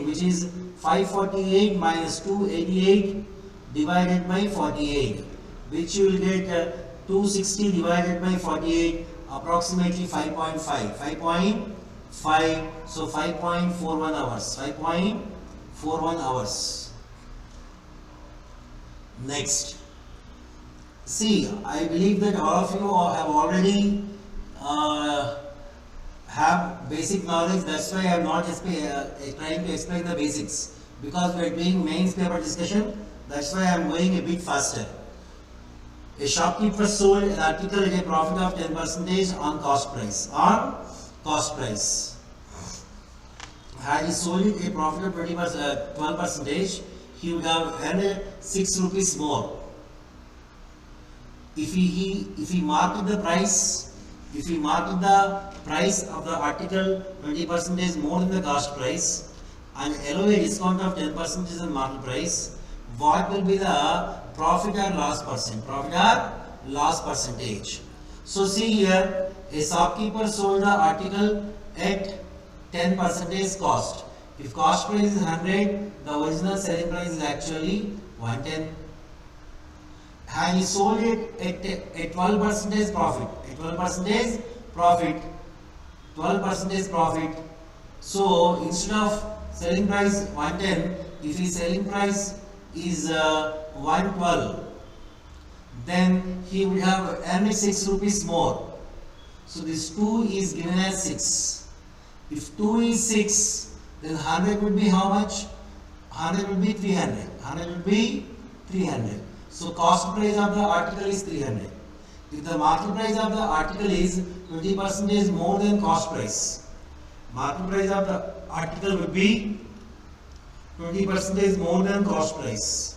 which is 548 minus 288 divided by 48, which you will get 260 divided by 48, approximately 5.5. 5.5, so 5.41 hours. 5.41 hours. Next. See, I believe that all of you have already have basic knowledge. That's why I am not trying to explain the basics, because we are doing mains paper discussion. That's why I am going a bit faster. A shopkeeper sold an article at a profit of 10% on cost price. Had he sold it at a profit of 12%, he would have earned 6 rupees more. If he marked the price, of the article 20% more than the cost price and allow a discount of 10% on market price, what will be the profit or loss percentage? So see here, a shopkeeper sold the article at 10% cost. If cost price is 100, the original selling price is actually 110. And he sold it at 12% profit. 12% profit. So instead of selling price 110, if his selling price is 112, then he would have earned 6 rupees more. So this 2 is given as 6. If 2 is 6, then 100 would be how much? 100 would be 300. 100 would be 300. So cost price of the article is 300. If the market price of the article is 20% more than cost price, market price of the article would be 20% more than cost price.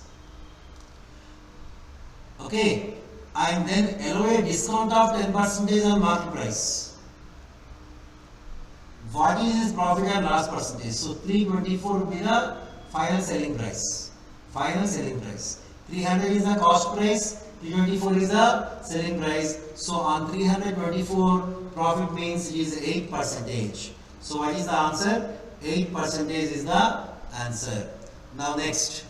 Okay, and then allow a discount of 10% on market price. What is his profit and loss percentage? So 324 would be the final selling price. 300 is the cost price, 324 is the selling price. So on 324, profit means is 8%. So what is the answer? 8% is the answer. Now next.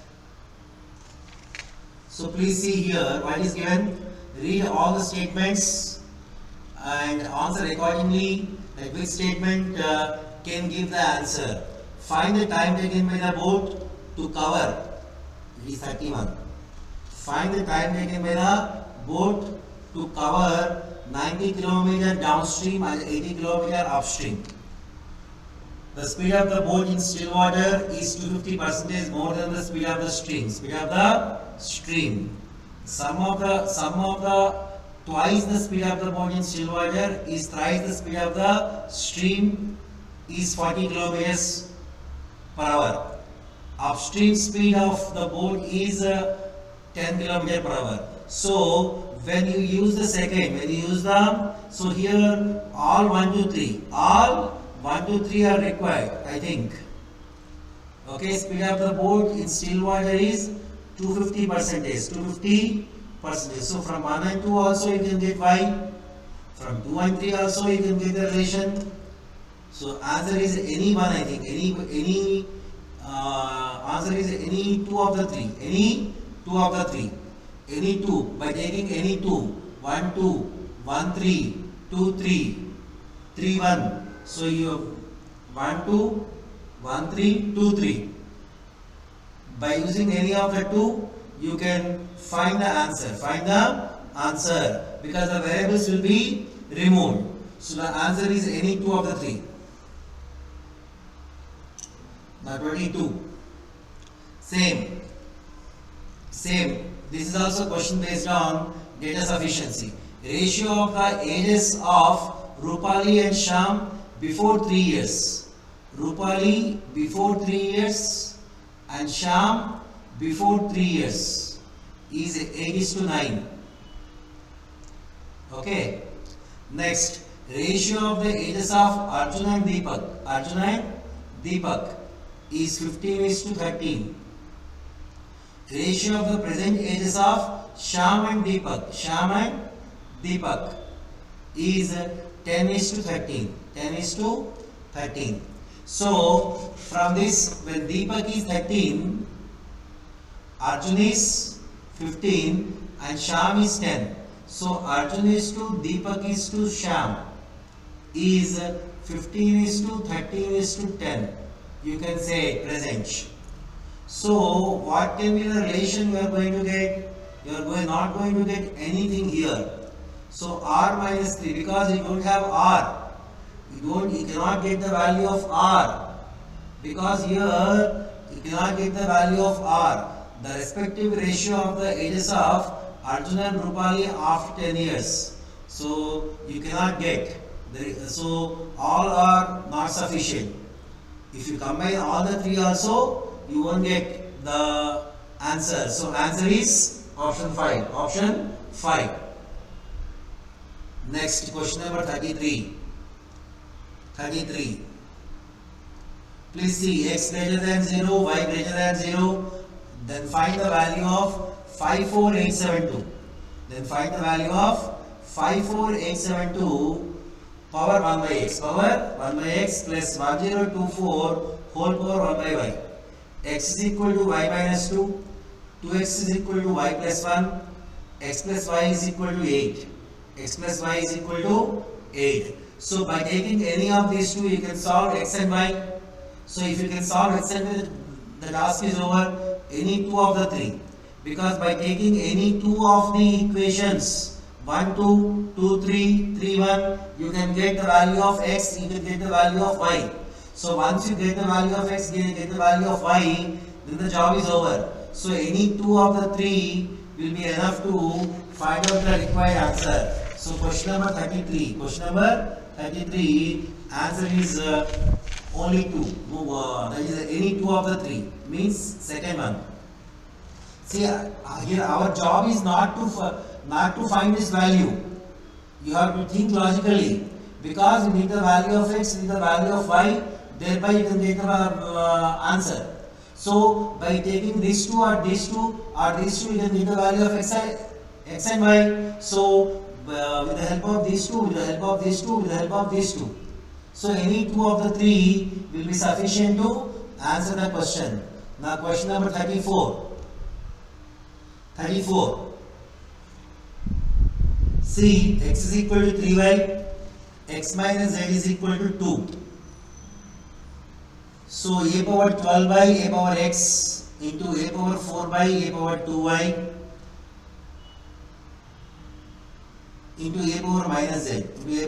So please see here what is given. Read all the statements and answer accordingly. Like which statement can give the answer. Find the time taken by the boat to cover. It is 31. Find the time taken by the boat to cover 90 km downstream and 80 km upstream. The speed of the boat in still water is 250% more than the speed of the stream. Sum of the twice the speed of the boat in still water is thrice the speed of the stream is 40 km per hour. Upstream speed of the boat is 10 km per hour. So when you use the second, so here all 1, 2, 3 are required, I think. Okay, speed of the boat in still water is 250%. So from 1 and 2 also you can get y. From 2 and 3 also you can get the relation. So answer is any one, I think. Answer is any two of the three. Any two. By taking any two. 1, 2, 1, 3, 2, 3, 3, 1. So you have 1, 2, 1, 3, 2, 3. By using any of the two, you can find the answer. Because the variables will be removed. So the answer is any two of the three. Now 22. Same. This is also question based on data sufficiency. Ratio of the ages of Rupali and Sham before 3 years. Rupali before 3 years and Sham before 3 years is 8:9. Okay. Next, ratio of the ages of Arjun and Deepak. is 15:13. Ratio of the present ages of Sham and Deepak is 10:13. 10:13. So from this, when Deepak is 13, Arjun is 15 and Sham is 10. So Arjun is to Deepak is to Sham is 15:13:10. You can say present. So what can be the relation you are going to get? You are not going to get anything here. So R minus 3, because you don't have R. You cannot get the value of R. Because here you cannot get the value of R. The respective ratio of the ages of Arjuna and Rupali after 10 years. So you cannot get. So all are not sufficient. If you combine all the three also, you won't get the answer. So answer is option 5. Option 5. Next, question number 33. Please see x greater than 0, y greater than 0. Then find the value of 54872. Then find the value of 54872 power 1 by x. Power 1 by x plus 1024 whole power 1 by y. X is equal to y minus 2. 2x is equal to y plus 1. X plus y is equal to 8. X plus y is equal to 8. So by taking any of these two, you can solve x and y. So if you can solve x and y, the task is over. Any two of the three. Because by taking any two of the equations, 1, 2, 2, 3, 3, 1, you can get the value of x, you can get the value of y. So once you get the value of x, get the value of y, then the job is over. So any two of the three will be enough to find out the required answer. So question number 33. Question number 33, answer is only two. That is any two of the three. Means second one. See here our job is not to find this value. You have to think logically, because you need the value of x, you need the value of y, thereby you can get the answer. So by taking these two or these two or these two, you can get the value of x and y. So with the help of these two, with the help of these two, with the help of these two. So any two of the three will be sufficient to answer the question. Now question number 34. See, x is equal to 3y, x minus z is equal to 2. So a power 12 by a power x into a power 4 by a power 2y into a power minus z into a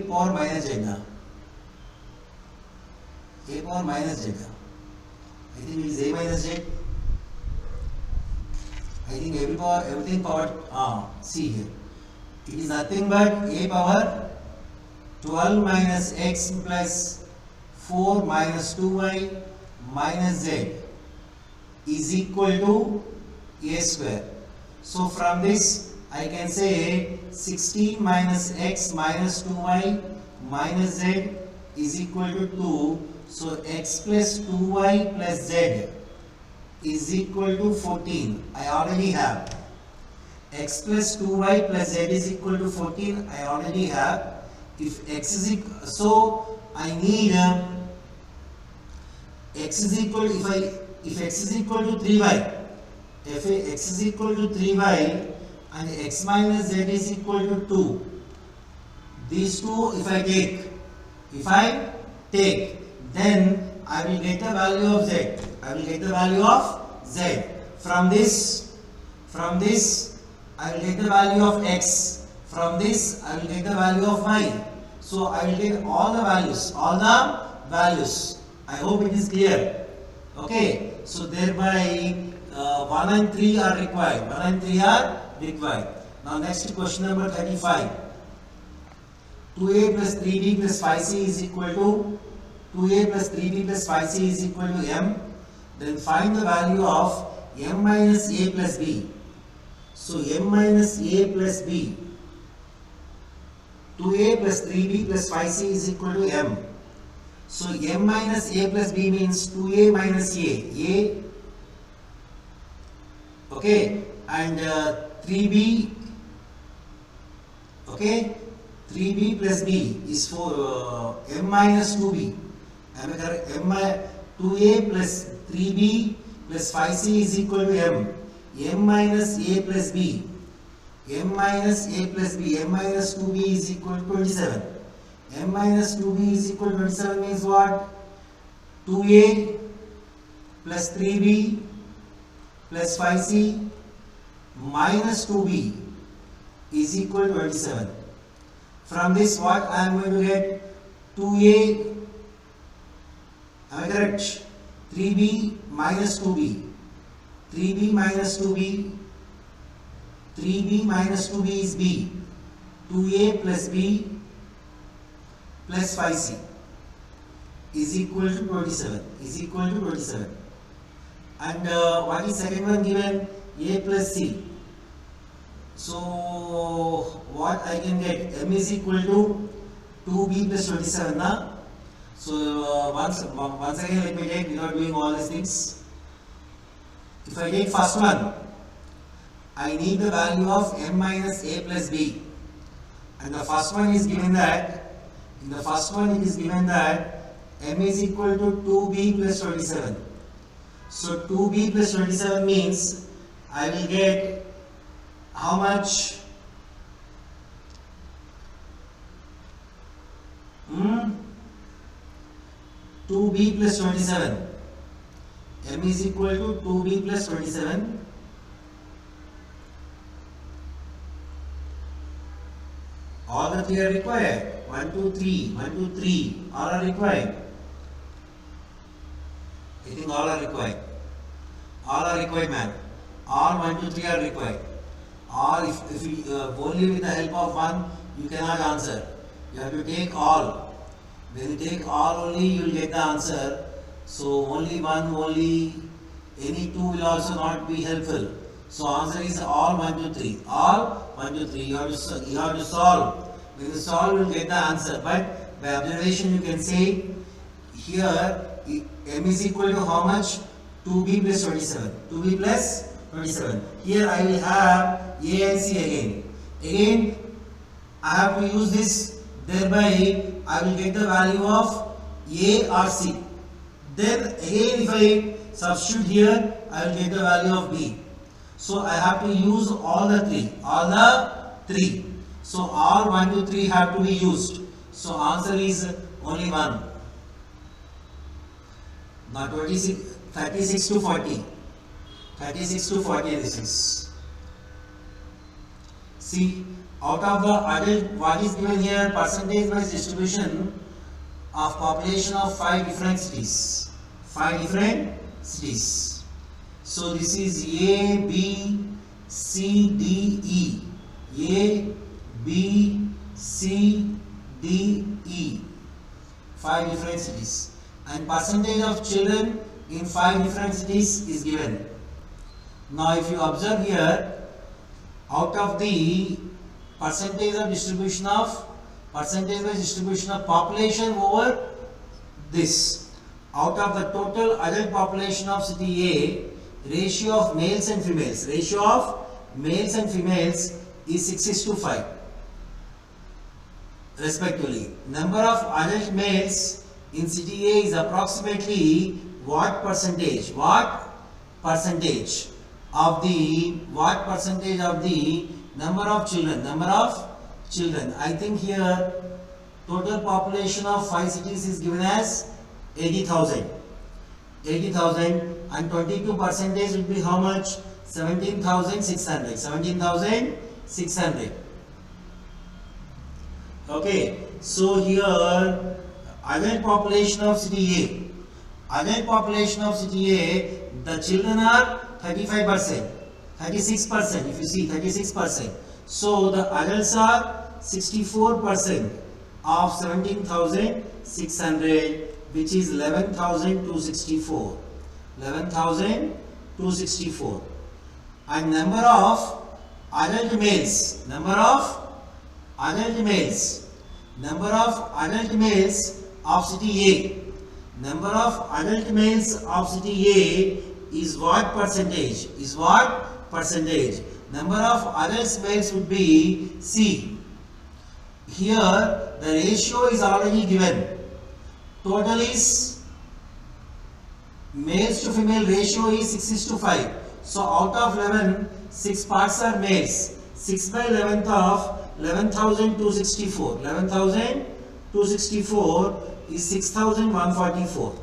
power minus z now. A power minus z. I think it is a minus z. I think everything power, see here. It is nothing but a power 12 minus x plus 4 minus 2y minus z is equal to a square. So from this I can say 16 minus x minus 2y minus z is equal to 2. So x plus 2y plus z is equal to 14. I already have. X plus 2y plus z is equal to 14. I already have. If x is equal, so I need x is equal, if x is equal to 3y, if x is equal to 3y and x minus z is equal to 2, these two if I take, then I will get the value of z. I will get the value of z. From this I will get the value of x. From this I will get the value of y. So I will get all the values. I hope it is clear. Okay. So thereby 1 and 3 are required. Now next question number 35. 2a plus 3b plus 5c is equal to 2a plus 3b plus 5c is equal to m. Then find the value of m minus a plus b. So m minus a plus b. 2a plus 3b plus 5c is equal to m. So m minus a plus b means 2a minus a, okay, and 3b, okay, 3b plus b is for m minus 2b. Am I correct? 2a plus 3b plus 5c is equal to m minus a plus b, m minus a plus b, m minus 2b is equal to 27. M minus 2b is equal to 27 means what? 2a plus 3b plus 5c minus 2b is equal to 27. From this what I am going to get? 2a, am I correct? 3b minus 2b, 3b minus 2b, 3b minus 2b is b, 2a plus b plus 5c is equal to 27, is equal to 27. And what is second one given? A plus c. So what I can get? M is equal to 2b plus 27. Na? So once again let me take without doing all these things. If I take first one, I need the value of m minus a plus b. And the first one is given that, in the first one it is given that m is equal to 2b plus 27. So 2b plus 27 means I will get how much? 2b plus 27. M is equal to 2b plus 27. All the three are required. 1, 2, 3, 1, 2, 3. All are required. I think all are required. All are required, man. All 1, 2, 3 are required. All, if you, only with the help of one, you cannot answer. You have to take all. When you take all only, you will get the answer. So only one, only any two will also not be helpful. So answer is all 1, 2, 3. All 1, 2, 3. You have to solve. When you solve, you will get the answer. But by observation, you can say here m is equal to how much? 2b plus 27. 2b plus 27. Here I will have a and c again. Again, I have to use this. Thereby, I will get the value of a or c. Then again, if I substitute here, I will get the value of b. So I have to use all the three. All the three. So all 1, 2, 3 have to be used. So answer is only 1. Now 36 to 40. 36 to 40 this is. See, out of the adult, what is given here? Percentage wise distribution of population of 5 different cities. 5 different cities. So this is A, B, C, D, E. A, B, C, D, E. 5 different cities. And percentage of children in 5 different cities is given. Now if you observe here, out of the percentage of distribution of population over this, out of the total adult population of city A, ratio of males and females is 6:5 respectively. Number of adult males in city A is approximately what percentage of the number of children. I think here total population of 5 cities is given as 80,000 and 22% will be how much? 17,600. Okay, so here adult population of city A, the children are 35%, 36%, if you see 36%. So the adults are 64% of 17,600, which is 11,264. And number of adult males of city A, Number of adult males of city A is what percentage? Is what percentage? Number of adult males would be C. Here the ratio is already given. Total is males to female ratio is 6:5. So out of 11, 6 parts are males. 6 by 11th of 11,264. 11,264 is 6,144.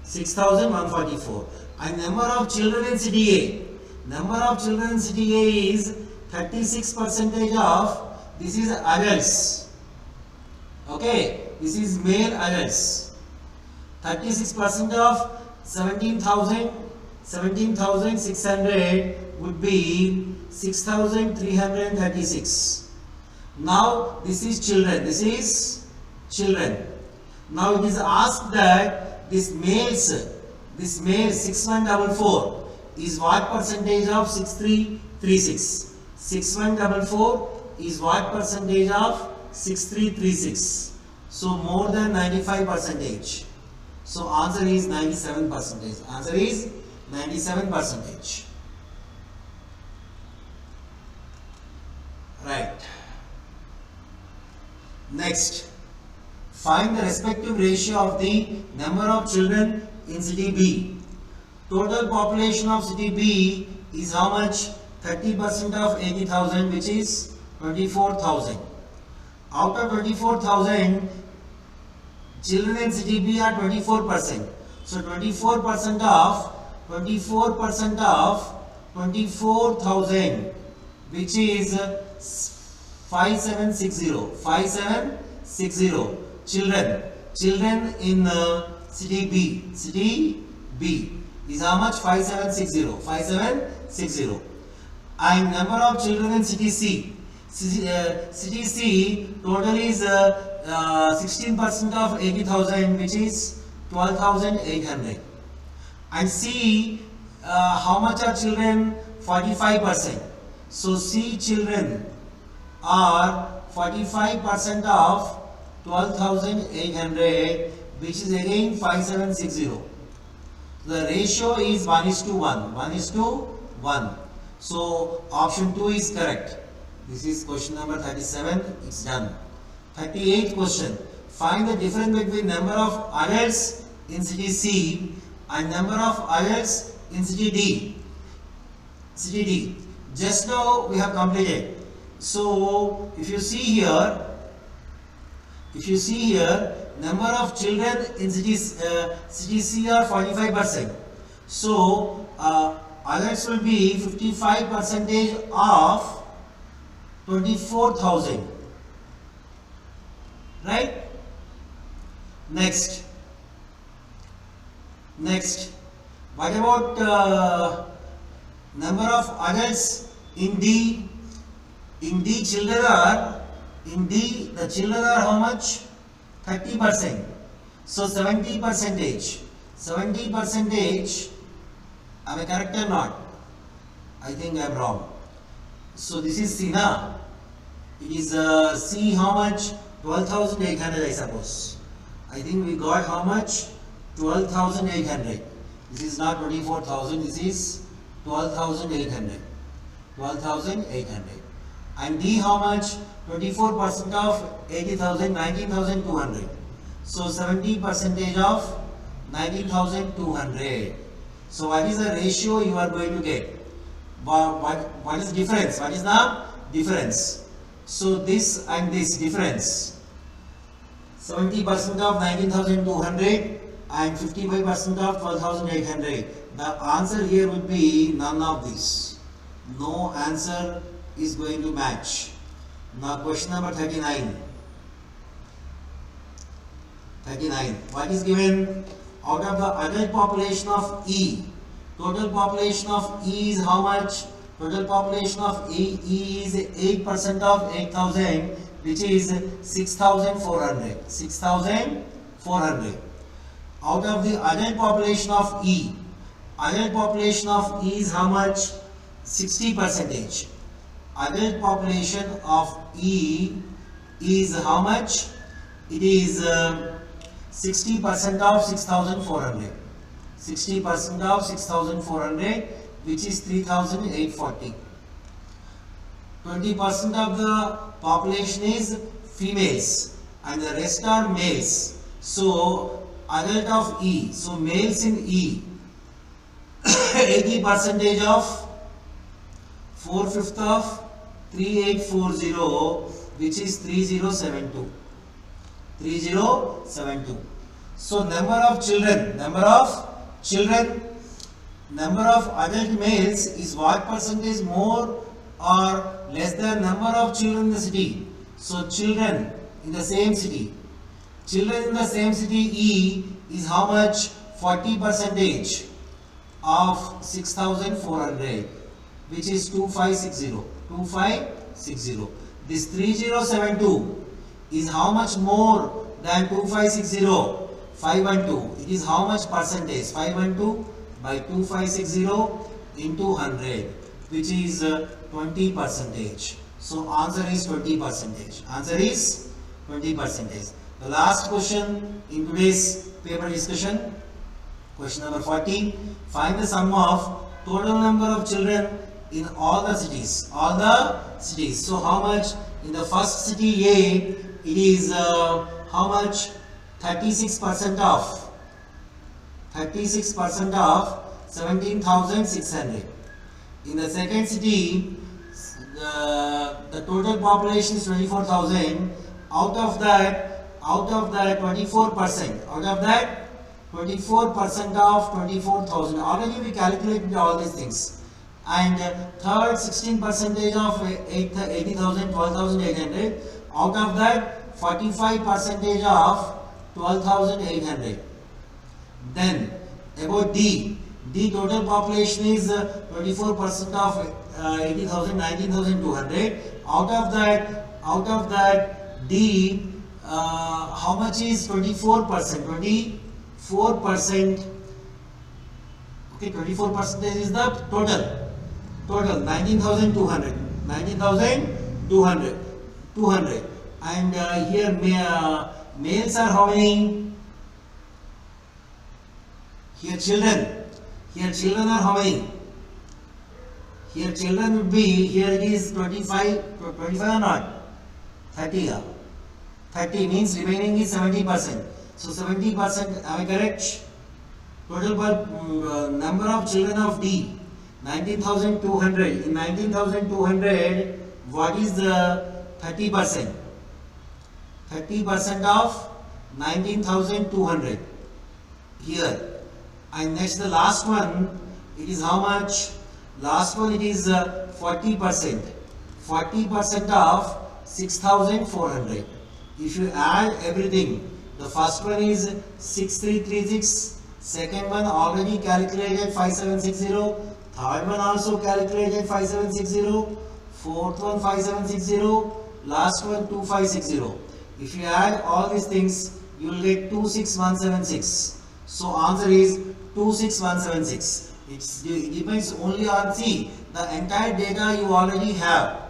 6,144. And number of children in city A. Number of children in city A is 36% of, this is adults. Okay, this is male adults. 36% of 17,600 would be 6,336. Now this is children. This is children. Now it is asked that this male 6144 is what percentage of 6336? 6144 is what percentage of 6336? So more than 95%. So answer is 97%. Answer is 97%. Right. Next, find the respective ratio of the number of children in city B. Total population of city B is how much? 30% of 80,000, which is 24,000. Out of 24,000, children in city B are 24%. So 24% of 24,000, which is 5760. Children in city B is how much? 5760. And number of children in city C. City C total is 16% of 80,000, which is 12,800. And C, how much are children? 45%. So C children are 45% of 12,800, which is again 5760. The ratio is 1:1. 1:1. So option 2 is correct. This is question number 37. It's done. 38th question. Find the difference between number of adults in city C and number of adults in city D. Just now we have completed. So if you see here, number of children in city C are 45%. So adults will be 55% of 24,000. Right? Next. What about number of adults in D? In D, the children are how much? 30%. So 70%. 70%. Am I correct or not? I think I am wrong. So this is C na? It is C how much? 12,800, I suppose. I think we got how much? 12,800. This is not 24,000. This is 12,800. 12,800. And D how much? 24% of 80,000, 19,200. So 70% of 19,200. So what is the ratio you are going to get? What is difference? What is the difference? So this and this difference. 70% of 19,200 and 55% of 12,800. The answer here would be none of this. No answer is going to match. Now question number 39. What is given? Out of the adult population of E, total population of E is how much? Total population of E is 8% of 8,000, which is 6,400. 6,400. Out of the adult population of E is how much? 60%. Adult population of E is how much? It is 60% of 6,400. 60% of 6,400, which is 3,840. 20% of the population is females and the rest are males. So adult of E. So males in E. 80% of 4/5 of 3840, which is 3072. 3072. So number of adult males is what percentage more or less than number of children in the city. So children in the same city. Children in the same city E is how much? 40% of 6,400, which is 2560. 2560. This 3072 is how much more than 2560? 512. It is how much percentage? 512 by 2560 into 100, which is 20%. So answer is 20%. Answer is 20%. The last question in today's paper discussion, question number 40. Find the sum of total number of children in all the cities. All the cities. So how much in the first city A? It is how much? 36% of 17,600. In the second city, the total population is 24,000. Out of that 24%. Out of that 24% of 24,000. Already we calculated all these things. And third 16% of 80,000, 12,800. Out of that 45% of 12,800. Then about D. D total population is 24% of 80,000, 19,200. Out of that D, how much is 24%? 24%. Okay, 24% is the total. 19,200. 200. And here males are how many? Here children are how many? Here children would be, here it is 25 or not? 30. 30 means remaining is 70%. So 70%, am I correct? Total number of children of D, 19,200. In 19,200, what is the 30%? 30% of 19,200 here. And next the last one, it is how much? Last one it is 40%. 40% of 6,400. If you add everything, the first one is 6336, second one already calculated 5760, third one also calculated 5760, fourth one 5760, last one 2560. If you add all these things, you will get 26176. So answer is 26176. It depends only on, see, the entire data you already have.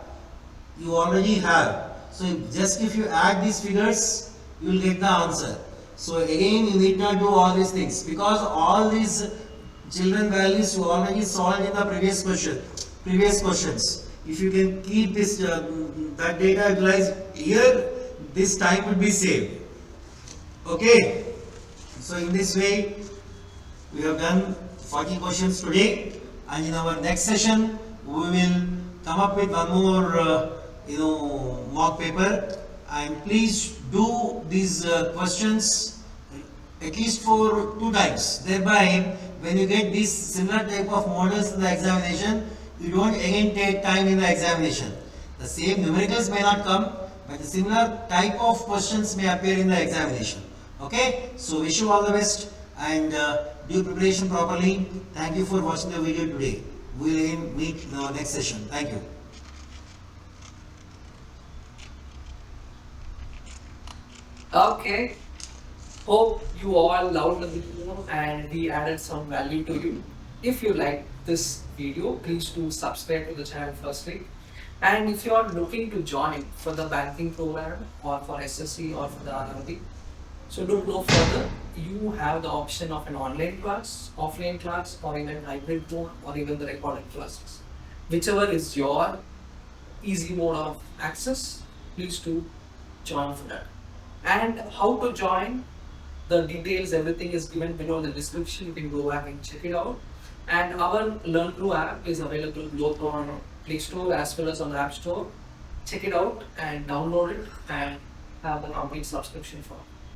So if you add these figures, you will get the answer. So again, you need not do all these things because all these children values you already solved in the previous questions. If you can keep this that data utilized here, this time would be saved. Okay. So in this way, we have done 40 questions today, and in our next session, we will come up with one more mock paper. And please do these questions at least for 2 times. Thereby, when you get this similar type of models in the examination, you don't again take time in the examination. The same numericals may not come, but the similar type of questions may appear in the examination. Okay, so wish you all the best and do preparation properly. Thank you for watching the video today. We will again meet in our next session. Thank you. Okay. Hope you all loved the video and we added some value to you. If you like this video, please do subscribe to the channel firstly. And if you are looking to join for the banking program or for SSC or for the RRB, So don't go further. You have the option of an online class, offline class, or even hybrid mode, or even the recorded classes. Whichever is your easy mode of access, please do join for that. And how to join, the details, everything is given below in the description. You can go back and check it out. And our Learncrew app is available both on Play Store as well as on the App Store. Check it out and download it and have the complete subscription for it.